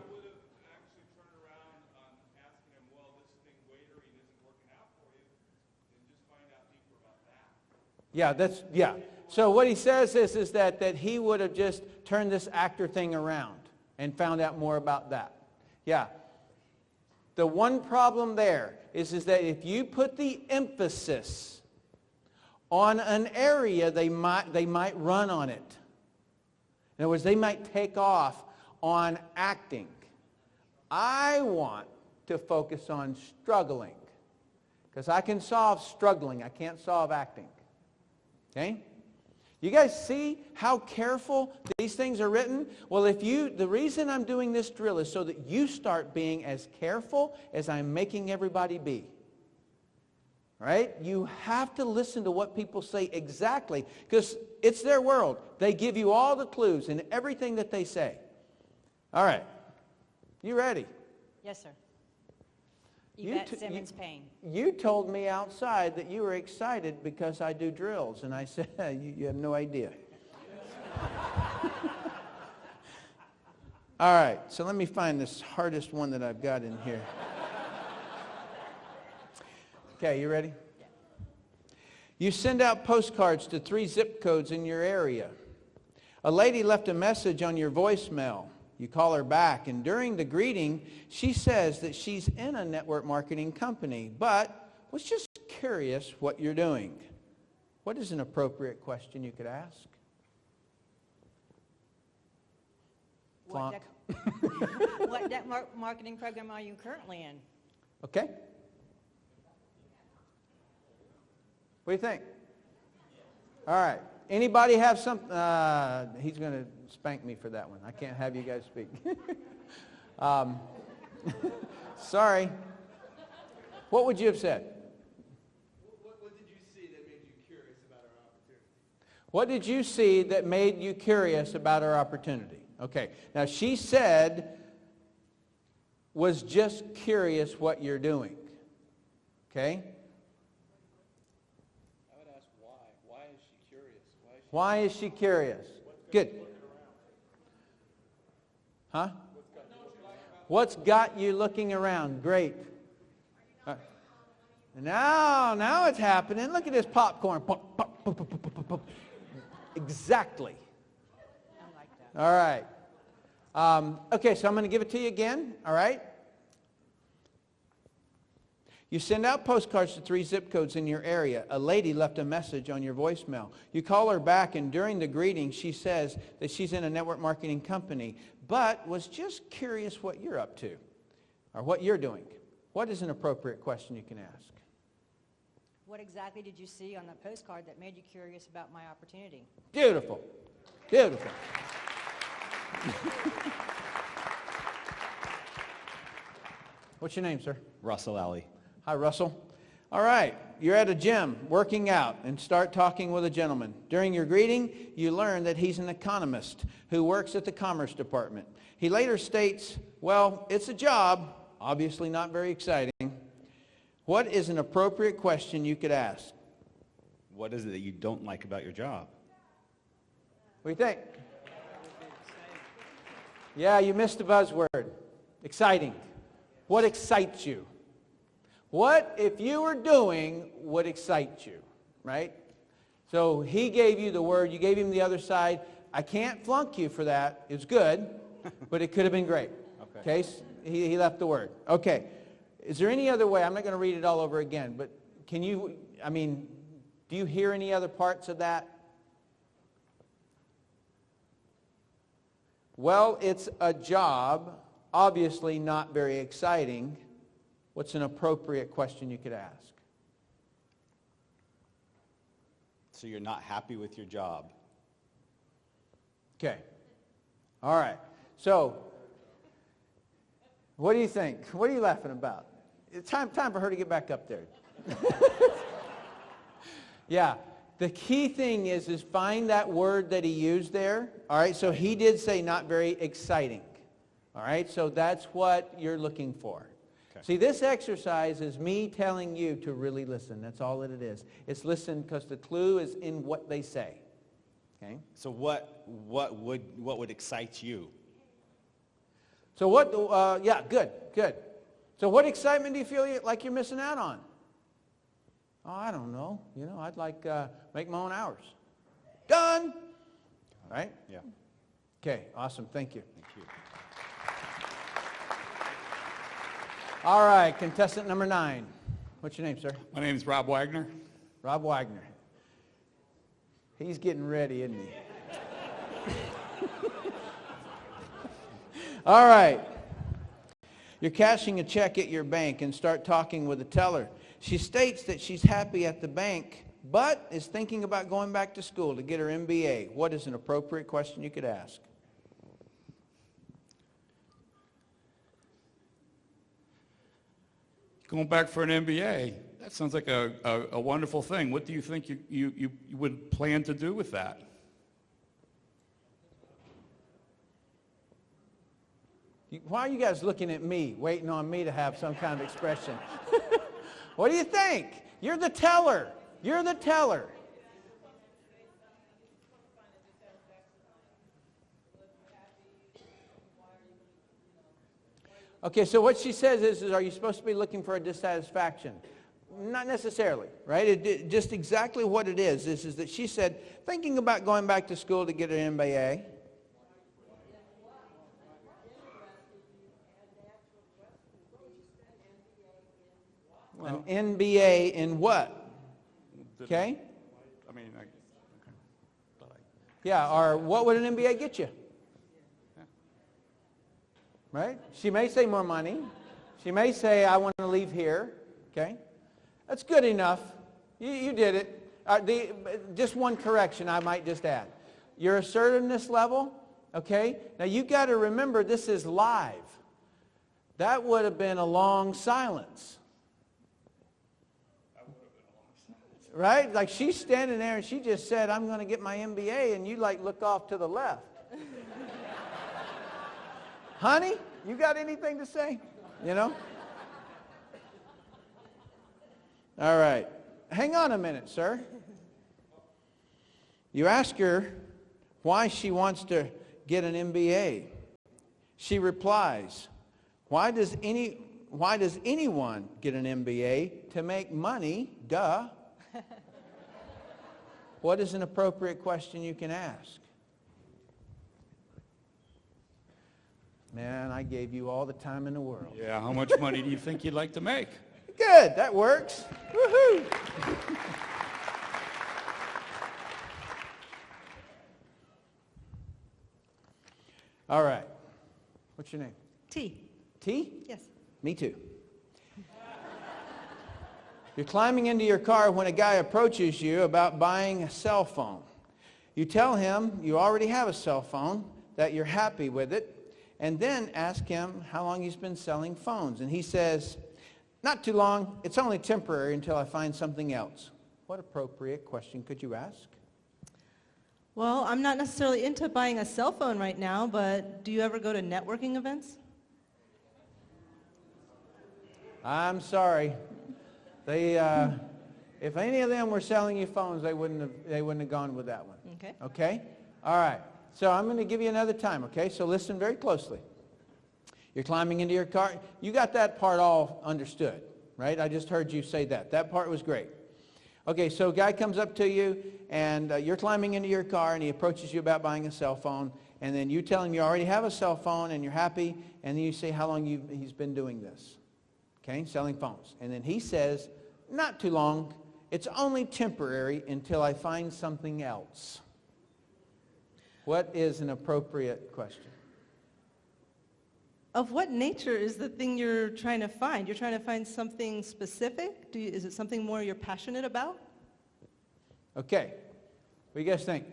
Yeah, So what he says is that he would have just turned this actor thing around and found out more about that. Yeah. The one problem there is that if you put the emphasis on an area, they might run on it. In other words, they might take off on acting. I want to focus on struggling, because I can solve struggling. I can't solve acting. Okay? You guys see how careful these things are written? Well, the reason I'm doing this drill is so that you start being as careful as I'm making everybody be. Right? You have to listen to what people say exactly, because it's their world. They give you all the clues in everything that they say. All right. You ready? Yes, sir. Yvette Simmons Payne. You told me outside that you were excited because I do drills, and I said, you have no idea. All right, so let me find this hardest one that I've got in here. Okay, you ready? Yeah. You send out postcards to 3 zip codes in your area. A lady left a message on your voicemail. You call her back, and during the greeting, she says that she's in a network marketing company, but was just curious what you're doing. What is an appropriate question you could ask? Flonk. What network marketing program are you currently in? Okay. What do you think? All right. Anybody have some? He's going to spank me for that one. I can't have you guys speak. Sorry. What would you have said? What did you see that made you curious about our opportunity? What did you see that made you curious about our opportunity? Okay. Now, she said, was just curious what you're doing. Okay? Why is she curious? Good. Huh? What's got you looking around? Great. Now it's happening. Look at this popcorn. Pop, pop, pop, pop, pop, pop, pop. Exactly. I like that. All right. Okay, so I'm going to give it to you again. All right? You send out postcards to 3 zip codes in your area. A lady left a message on your voicemail. You call her back, and during the greeting, she says that she's in a network marketing company, but was just curious what you're up to or what you're doing. What is an appropriate question you can ask? What exactly did you see on the postcard that made you curious about my opportunity? Beautiful. Beautiful. What's your name, sir? Russell Alley. Hi, Russell. All right, you're at a gym working out and start talking with a gentleman. During your greeting, you learn that he's an economist who works at the Commerce Department. He later states, well, it's a job, obviously not very exciting. What is an appropriate question you could ask? What is it that you don't like about your job? What do you think? Yeah, you missed the buzzword. Exciting. What excites you? What, if you were doing, would excite you, right? So he gave you the word, you gave him the other side. I can't flunk you for that. It's good, but it could have been great. Okay? He left the word. Okay. Is there any other way? I'm not going to read it all over again, but can you, do you hear any other parts of that? Well, it's a job, obviously not very exciting. What's an appropriate question you could ask? So you're not happy with your job. Okay. All right. So, what do you think? What are you laughing about? It's time for her to get back up there. Yeah. The key thing is find that word that he used there. All right. So he did say not very exciting. All right. So that's what you're looking for. See, this exercise is me telling you to really listen. That's all that it is. It's listen because the clue is in what they say. Okay? So what would excite you? So what, yeah, good. So what excitement do you feel like you're missing out on? Oh, I don't know. I'd like make my own hours. Done. Right? Yeah. Okay, awesome. Thank you. Thank you. All right, contestant number 9. What's your name, sir? My name is Rob Wagner. Rob Wagner. He's getting ready, isn't he? All right. You're cashing a check at your bank and start talking with the teller. She states that she's happy at the bank, but is thinking about going back to school to get her MBA. What is an appropriate question you could ask? Going back for an MBA, that sounds like a wonderful thing. What do you think you would plan to do with that? Why are you guys looking at me, waiting on me to have some kind of expression? What do you think? You're the teller. You're the teller. Okay, so what she says is, are you supposed to be looking for a dissatisfaction? Not necessarily, right? Just exactly what it is that she said, thinking about going back to school to get an MBA. Well, an MBA in what? Okay? I mean, yeah, or what would an MBA get you? Right? She may say more money. She may say, I want to leave here. Okay? That's good enough. You did it. Just one correction I might just add. Your assertiveness level, okay? Now you got to remember this is live. That would have been a long silence. Right? Like she's standing there and she just said, I'm going to get my MBA, and you like look off to the left. Honey, you got anything to say? You know? All right. Hang on a minute, sir. You ask her why she wants to get an MBA. She replies, why does anyone get an MBA? To make money, duh. What is an appropriate question you can ask? Man, I gave you all the time in the world. yeah, how much money do you think you'd like to make? Good, that works. Woohoo! All right. What's your name? T. T? Yes. Me too. You're climbing into your car when a guy approaches you about buying a cell phone. You tell him you already have a cell phone, that you're happy with it, and then ask him how long he's been selling phones. And he says, not too long, it's only temporary until I find something else. What appropriate question could you ask? Well, I'm not necessarily into buying a cell phone right now, but do you ever go to networking events? I'm sorry. They, if any of them were selling you phones, they wouldn't have gone with that one. Okay. Okay? All right. So I'm going to give you another time, okay? So listen very closely. You're climbing into your car. You got that part all understood, right? I just heard you say that. That part was great. Okay, so a guy comes up to you, and you're climbing into your car, and he approaches you about buying a cell phone, and then you tell him you already have a cell phone, and you're happy, and then you say how long he's been doing this, okay, selling phones. And then he says, not too long, it's only temporary until I find something else. What is an appropriate question? Of what nature is the thing you're trying to find? You're trying to find something specific? Is it something more you're passionate about? Okay. What do you guys think?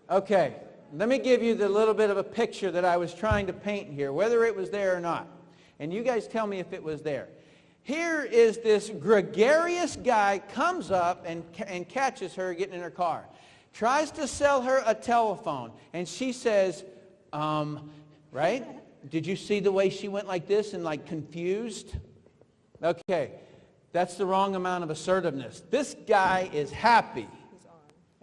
Okay. Let me give you the little bit of a picture that I was trying to paint here, whether it was there or not. And you guys tell me if it was there. Here is this gregarious guy comes up and catches her getting in her car. Tries to sell her a telephone. And she says, right? Did you see the way she went like this and like confused? Okay. That's the wrong amount of assertiveness. This guy is happy.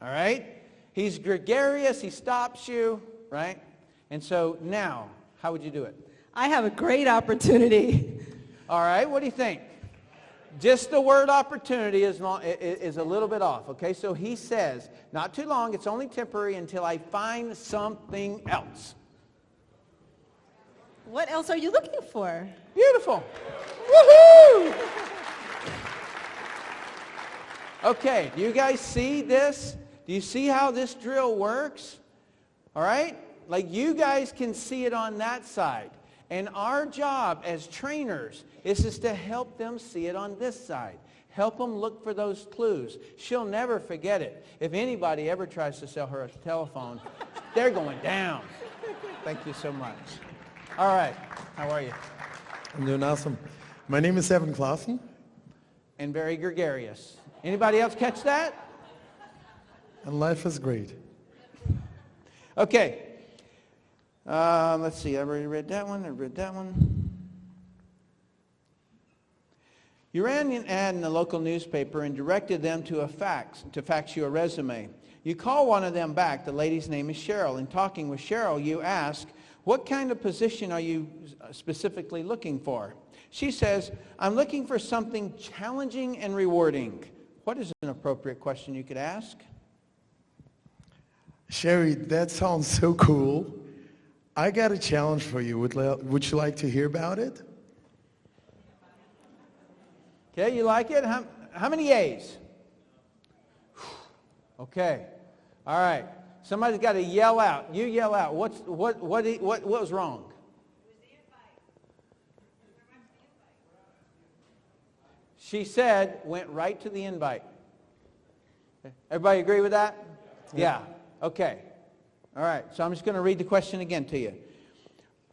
All right? He's gregarious. He stops you, right? And so now, how would you do it? I have a great opportunity. All right. What do you think? Just the word opportunity is a little bit off, okay? So he says, not too long, it's only temporary until I find something else. What else are you looking for? Beautiful. Woohoo! Okay, do you guys see this? Do you see how this drill works? All right? Like you guys can see it on that side. And our job as trainers is just to help them see it on this side. Help them look for those clues. She'll never forget it. If anybody ever tries to sell her a telephone, they're going down. Thank you so much. All right. How are you? I'm doing awesome. My name is Evan Clausen. And very gregarious. Anybody else catch that? And life is great. Okay. Let's see. I already read that one. I read that one. You ran an ad in the local newspaper and directed them to fax you a resume. You call one of them back. The lady's name is Cheryl. In talking with Cheryl, you ask, what kind of position are you specifically looking for? She says, I'm looking for something challenging and rewarding. What is an appropriate question you could ask? Sherry, that sounds so cool. I got a challenge for you. Would you like to hear about it? Okay, you like it? How many A's? Okay. All right. Somebody's got to yell out. You yell out. What was wrong? She said, went right to the invite. Everybody agree with that? Yeah. Okay. All right. So I'm just going to read the question again to you.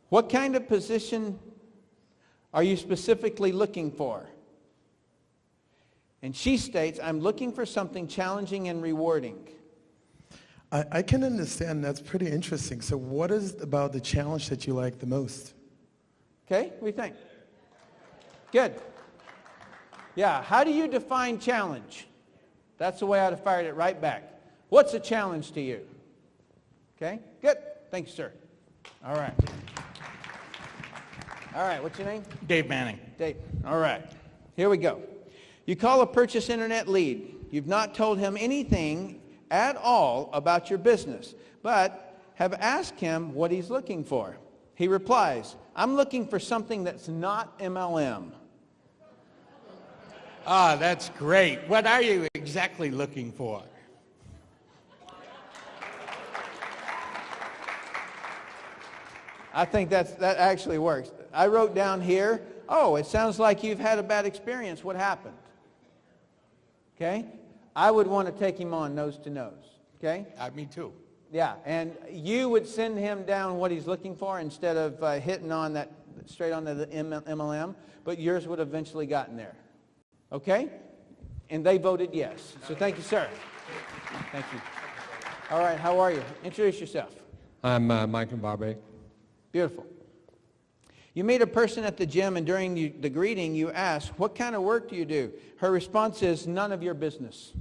What kind of position are you specifically looking for? And she states, I'm looking for something challenging and rewarding. I can understand. That's pretty interesting. So what is about the challenge that you like the most? Okay. What do you think? Good. Yeah. How do you define challenge? That's the way I'd have fired it right back. What's a challenge to you? Okay. Good. Thank you, sir. All right. All right. What's your name? Dave Manning. Dave. All right. Here we go. You call a purchase internet lead. You've not told him anything at all about your business, but have asked him what he's looking for. He replies, I'm looking for something that's not MLM. Ah, that's great. What are you exactly looking for? I think that actually works. I wrote down here, oh, it sounds like you've had a bad experience. What happened? Okay? I would want to take him on nose to nose. Okay? Me too. Yeah, and you would send him down what he's looking for instead of hitting on that straight onto the MLM, but yours would have eventually gotten there. Okay? And they voted yes. So thank you, sir. Thank you. All right, how are you? Introduce yourself. I'm Michael Barbe. Beautiful. You meet a person at the gym, and during the greeting, you ask, what kind of work do you do? Her response is, none of your business.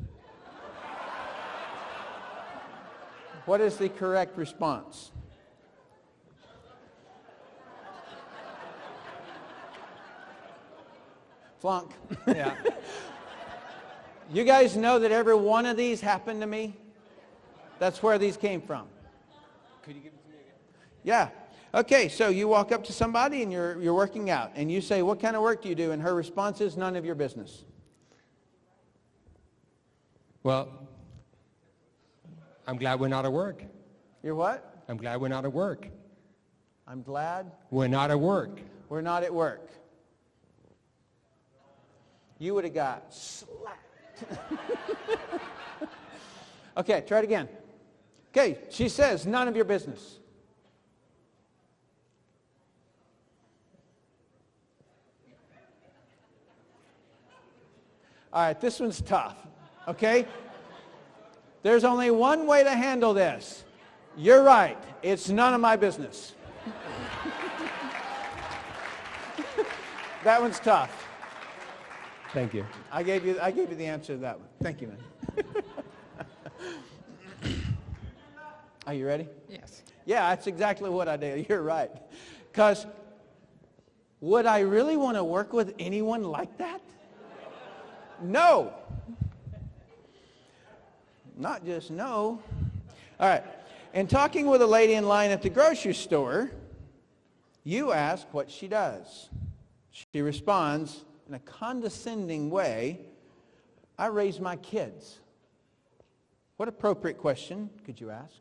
What is the correct response? Flunk. Yeah. You guys know that every one of these happened to me? That's where these came from. Could you give it to me again? Yeah. Okay, so you walk up to somebody and you're working out, and you say, what kind of work do you do? And her response is, none of your business. Well, I'm glad we're not at work. You're what? I'm glad we're not at work. I'm glad We're not at work. we're not at work. You would have got slapped. Okay, try it again. Okay, she says, none of your business. All right, this one's tough, okay? There's only one way to handle this. You're right. It's none of my business. That one's tough. Thank you. I gave you the answer to that one. Thank you, man. Are you ready? Yes. Yeah, that's exactly what I do. You're right. Because would I really want to work with anyone like that? No. Not just no. All right. In talking with a lady in line at the grocery store, you ask what she does. She responds in a condescending way, I raise my kids. What appropriate question could you ask?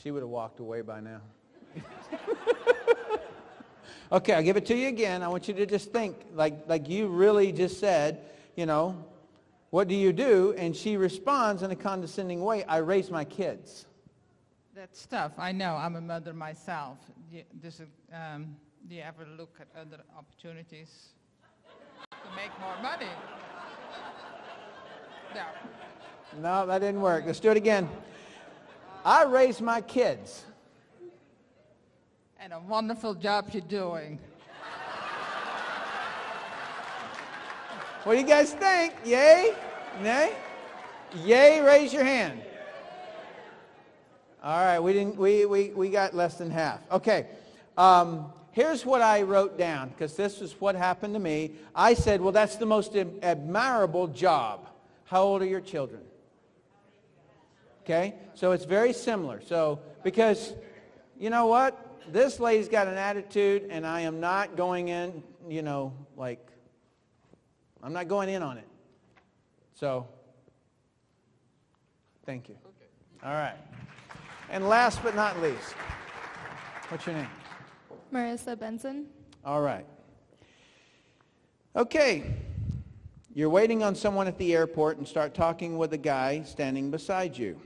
She would have walked away by now. Okay, I'll give it to you again. I want you to just think like you really just said, what do you do? And she responds in a condescending way, I raise my kids. That's tough. I know. I'm a mother myself. Do you ever look at other opportunities to make more money? No. No, that didn't work. Let's do it again. I raise my kids. And a wonderful job you're doing. What do you guys think? Yay? Nay? Yay, raise your hand. All right, we got less than half. Okay. Here's what I wrote down, because this is what happened to me. I said, well, that's the most admirable job. How old are your children? Okay? So it's very similar. So, because, you know what? This lady's got an attitude, and I am not going in, I'm not going in on it. So, thank you. All right. And last but not least, what's your name? Marissa Benson. All right. Okay. You're waiting on someone at the airport and start talking with a guy standing beside you.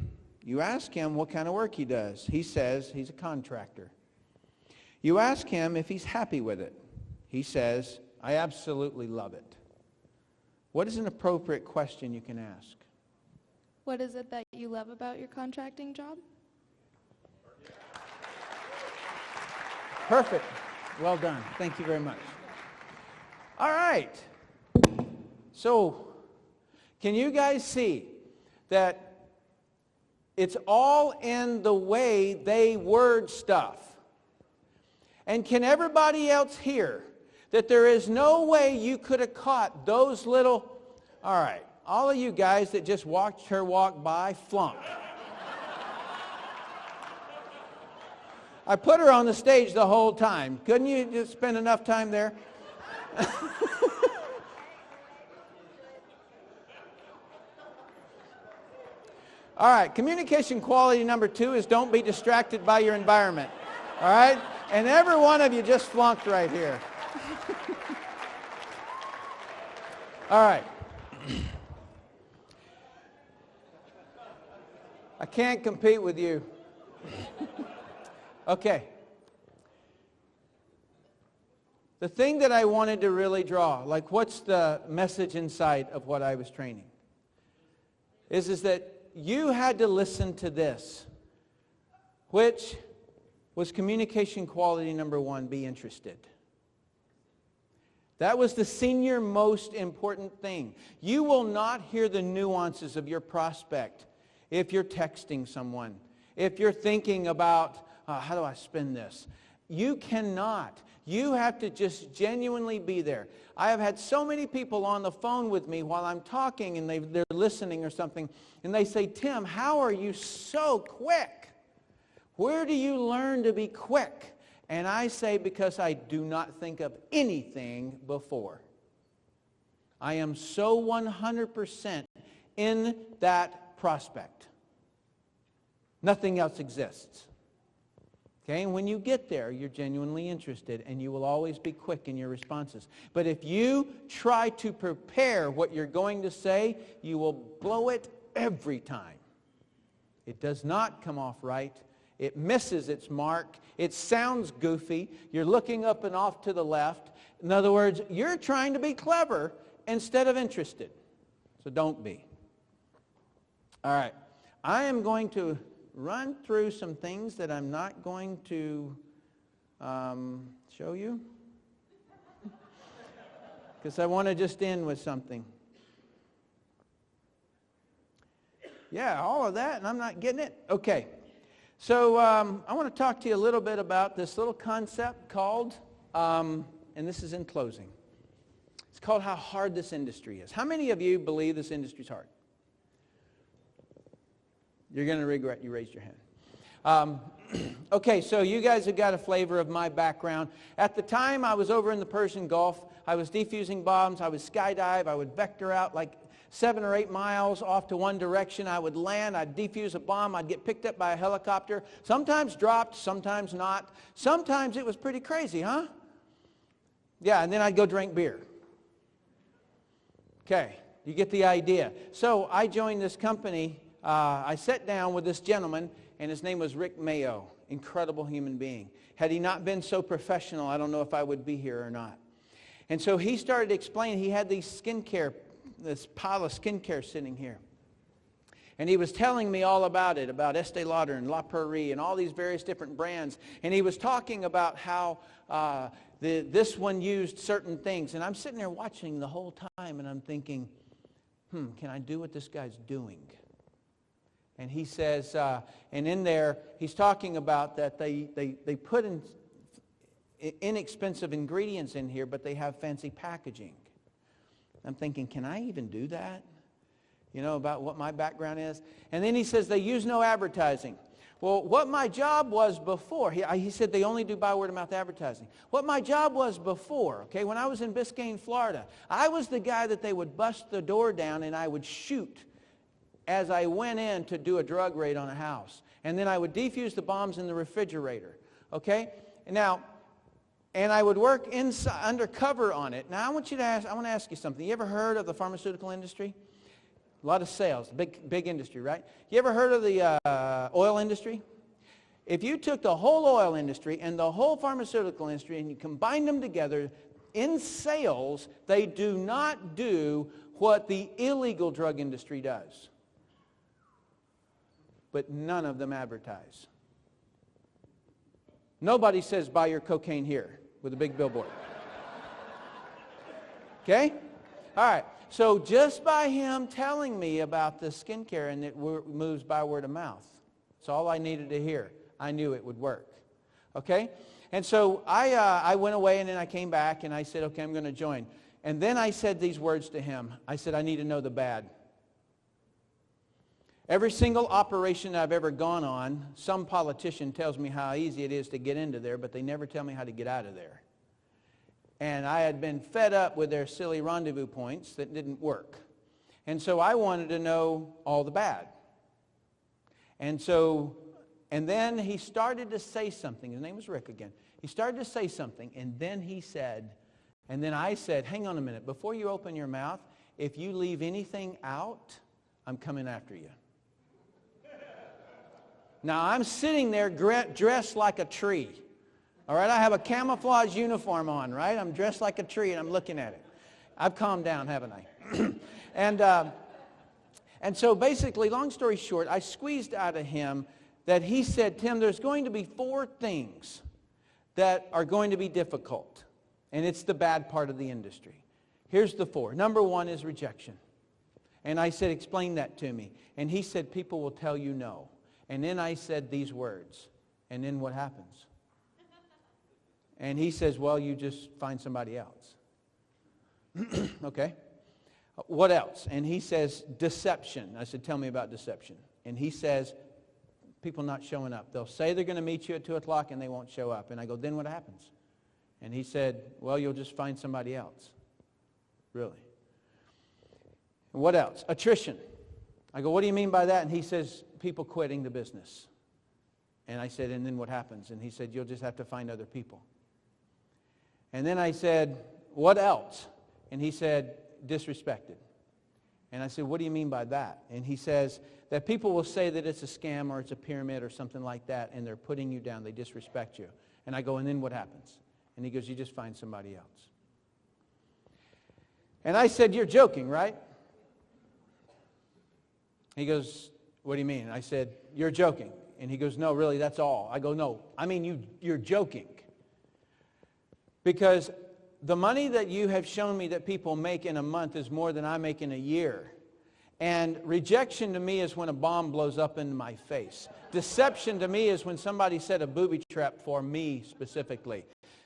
You ask him what kind of work he does. He says he's a contractor. You ask him if he's happy with it. He says, I absolutely love it. What is an appropriate question you can ask? What is it that you love about your contracting job? Perfect. Well done. Thank you very much. All right. So, can you guys see that it's all in the way they word stuff? And can everybody else hear that there is no way you could have caught those little... All right. All of you guys that just watched her walk by, flunked. I put her on the stage the whole time. Couldn't you just spend enough time there? All right, communication quality number 2 is don't be distracted by your environment. All right? And every one of you just flunked right here. All right. I can't compete with you. Okay. The thing that I wanted to really draw, like what's the message inside of what I was training, is that you had to listen to this, which was communication quality number 1, be interested. That was the senior most important thing. You will not hear the nuances of your prospect if you're texting someone, if you're thinking about, how do I spin this? You cannot. You have to just genuinely be there. I have had so many people on the phone with me while I'm talking and they're listening or something, and they say, Tim, how are you so quick? Where do you learn to be quick? And I say, because I do not think of anything before. I am so 100% in that prospect. Nothing else exists. Okay, and when you get there, you're genuinely interested, and you will always be quick in your responses. But if you try to prepare what you're going to say, you will blow it every time. It does not come off right. It misses its mark. It sounds goofy. You're looking up and off to the left. In other words, you're trying to be clever instead of interested. So don't be. All right. I am going to run through some things that I'm not going to show you, because I want to just end with something. Yeah, all of that, and I'm not getting it? Okay. So I want to talk to you a little bit about this little concept called, and this is in closing, it's called how hard this industry is. How many of you believe this industry is hard? You're going to regret you raised your hand. Okay, so you guys have got a flavor of my background. At the time I was over in the Persian Gulf, I was defusing bombs, I would skydive, I would vector out like 7 or 8 miles off to one direction. I would land, I'd defuse a bomb, I'd get picked up by a helicopter, sometimes dropped, sometimes not. Sometimes it was pretty crazy, huh? Yeah, and then I'd go drink beer. Okay, you get the idea. So I joined this company. I sat down with this gentleman, and his name was Rick Mayo. Incredible human being. Had he not been so professional, I don't know if I would be here or not. And so he started explaining, he had this pile of skincare sitting here. And he was telling me all about it, about Estee Lauder and La Prairie and all these various different brands. And he was talking about how this one used certain things. And I'm sitting there watching the whole time, and I'm thinking, can I do what this guy's doing? And he says, and in there, he's talking about that they put in inexpensive ingredients in here, but they have fancy packaging. I'm thinking, can I even do that? You know, about what my background is. And then he says they use no advertising. Well, what my job was before, he said they only do by word of mouth advertising. What my job was before, okay, when I was in Biscayne, Florida, I was the guy that they would bust the door down and I would shoot as I went in to do a drug raid on a house. And then I would defuse the bombs in the refrigerator, okay? Now, and I would work inside, undercover on it. Now, I want to ask you something. You ever heard of the pharmaceutical industry? A lot of sales, big industry, right? You ever heard of the oil industry? If you took the whole oil industry and the whole pharmaceutical industry and you combined them together, in sales, they do not do what the illegal drug industry does. But none of them advertise. Nobody says, buy your cocaine here with a big billboard. Okay? All right. So just by him telling me about the skincare and it moves by word of mouth, that's all I needed to hear. I knew it would work. Okay? And so I went away and then I came back and I said, okay, I'm going to join. And then I said these words to him. I said, I need to know the bad. Every single operation I've ever gone on, some politician tells me how easy it is to get into there, but they never tell me how to get out of there. And I had been fed up with their silly rendezvous points that didn't work. And so I wanted to know all the bad. And then he started to say something. His name was Rick again. He started to say something, and then I said, hang on a minute. Before you open your mouth, if you leave anything out, I'm coming after you. Now, I'm sitting there dressed like a tree. All right, I have a camouflage uniform on, right? I'm dressed like a tree, and I'm looking at it. I've calmed down, haven't I? And so basically, long story short, I squeezed out of him that he said, Tim, there's going to be 4 things that are going to be difficult, and it's the bad part of the industry. Here's the 4. Number 1 is rejection. And I said, explain that to me. And he said, people will tell you no. And then I said these words. And then what happens? And he says, well, you just find somebody else. Okay. What else? And he says, deception. I said, tell me about deception. And he says, people not showing up. They'll say they're going to meet you at 2 o'clock and they won't show up. And I go, then what happens? And he said, well, you'll just find somebody else. Really? And what else? Attrition. I go, what do you mean by that? And he says, people quitting the business. And I said, and then what happens? And he said, you'll just have to find other people. And then I said, what else? And he said, disrespected. And I said, what do you mean by that? And he says that people will say that it's a scam or it's a pyramid or something like that, and they're putting you down. They disrespect you. And I go, and then what happens? And he goes, you just find somebody else. And I said, you're joking, right? He goes, what do you mean? I said, you're joking. And he goes, no, really, that's all. I go, no, I mean, you're joking. Because the money that you have shown me that people make in a month is more than I make in a year. And rejection to me is when a bomb blows up into my face. Deception to me is when somebody set a booby trap for me specifically.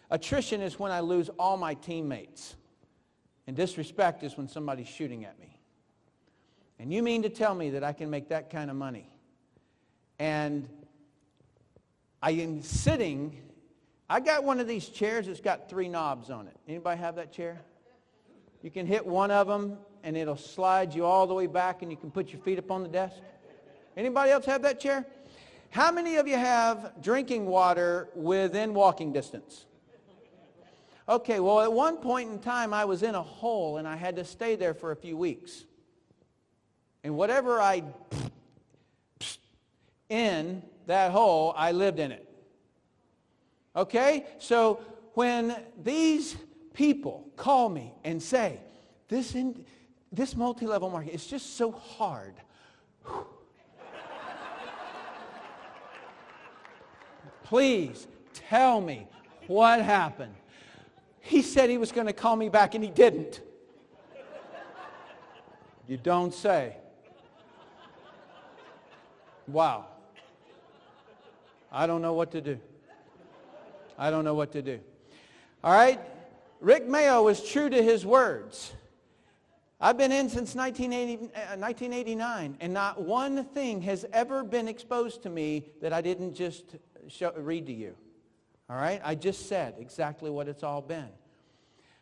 Attrition is when I lose all my teammates. And disrespect is when somebody's shooting at me. And you mean to tell me that I can make that kind of money? And I am sitting, I got one of these chairs that's got 3 knobs on it. Anybody have that chair? You can hit one of them and it'll slide you all the way back and you can put your feet up on the desk. Anybody else have that chair? How many of you have drinking water within walking distance? Okay, well, at one point in time, I was in a hole and I had to stay there for a few weeks. And whatever I in that hole, I lived in it. Okay? So when these people call me and say, this multi-level marketing is just so hard. Please tell me what happened. He said he was going to call me back and he didn't. You don't say. Wow. I don't know what to do. I don't know what to do. All right? Rick Mayo was true to his words. I've been in since 1989, and not one thing has ever been exposed to me that I didn't just read to you. All right? I just said exactly what it's all been.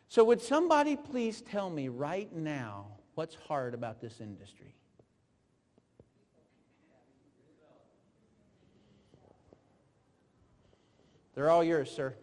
So would somebody please tell me right now what's hard about this industry? They're all yours, sir.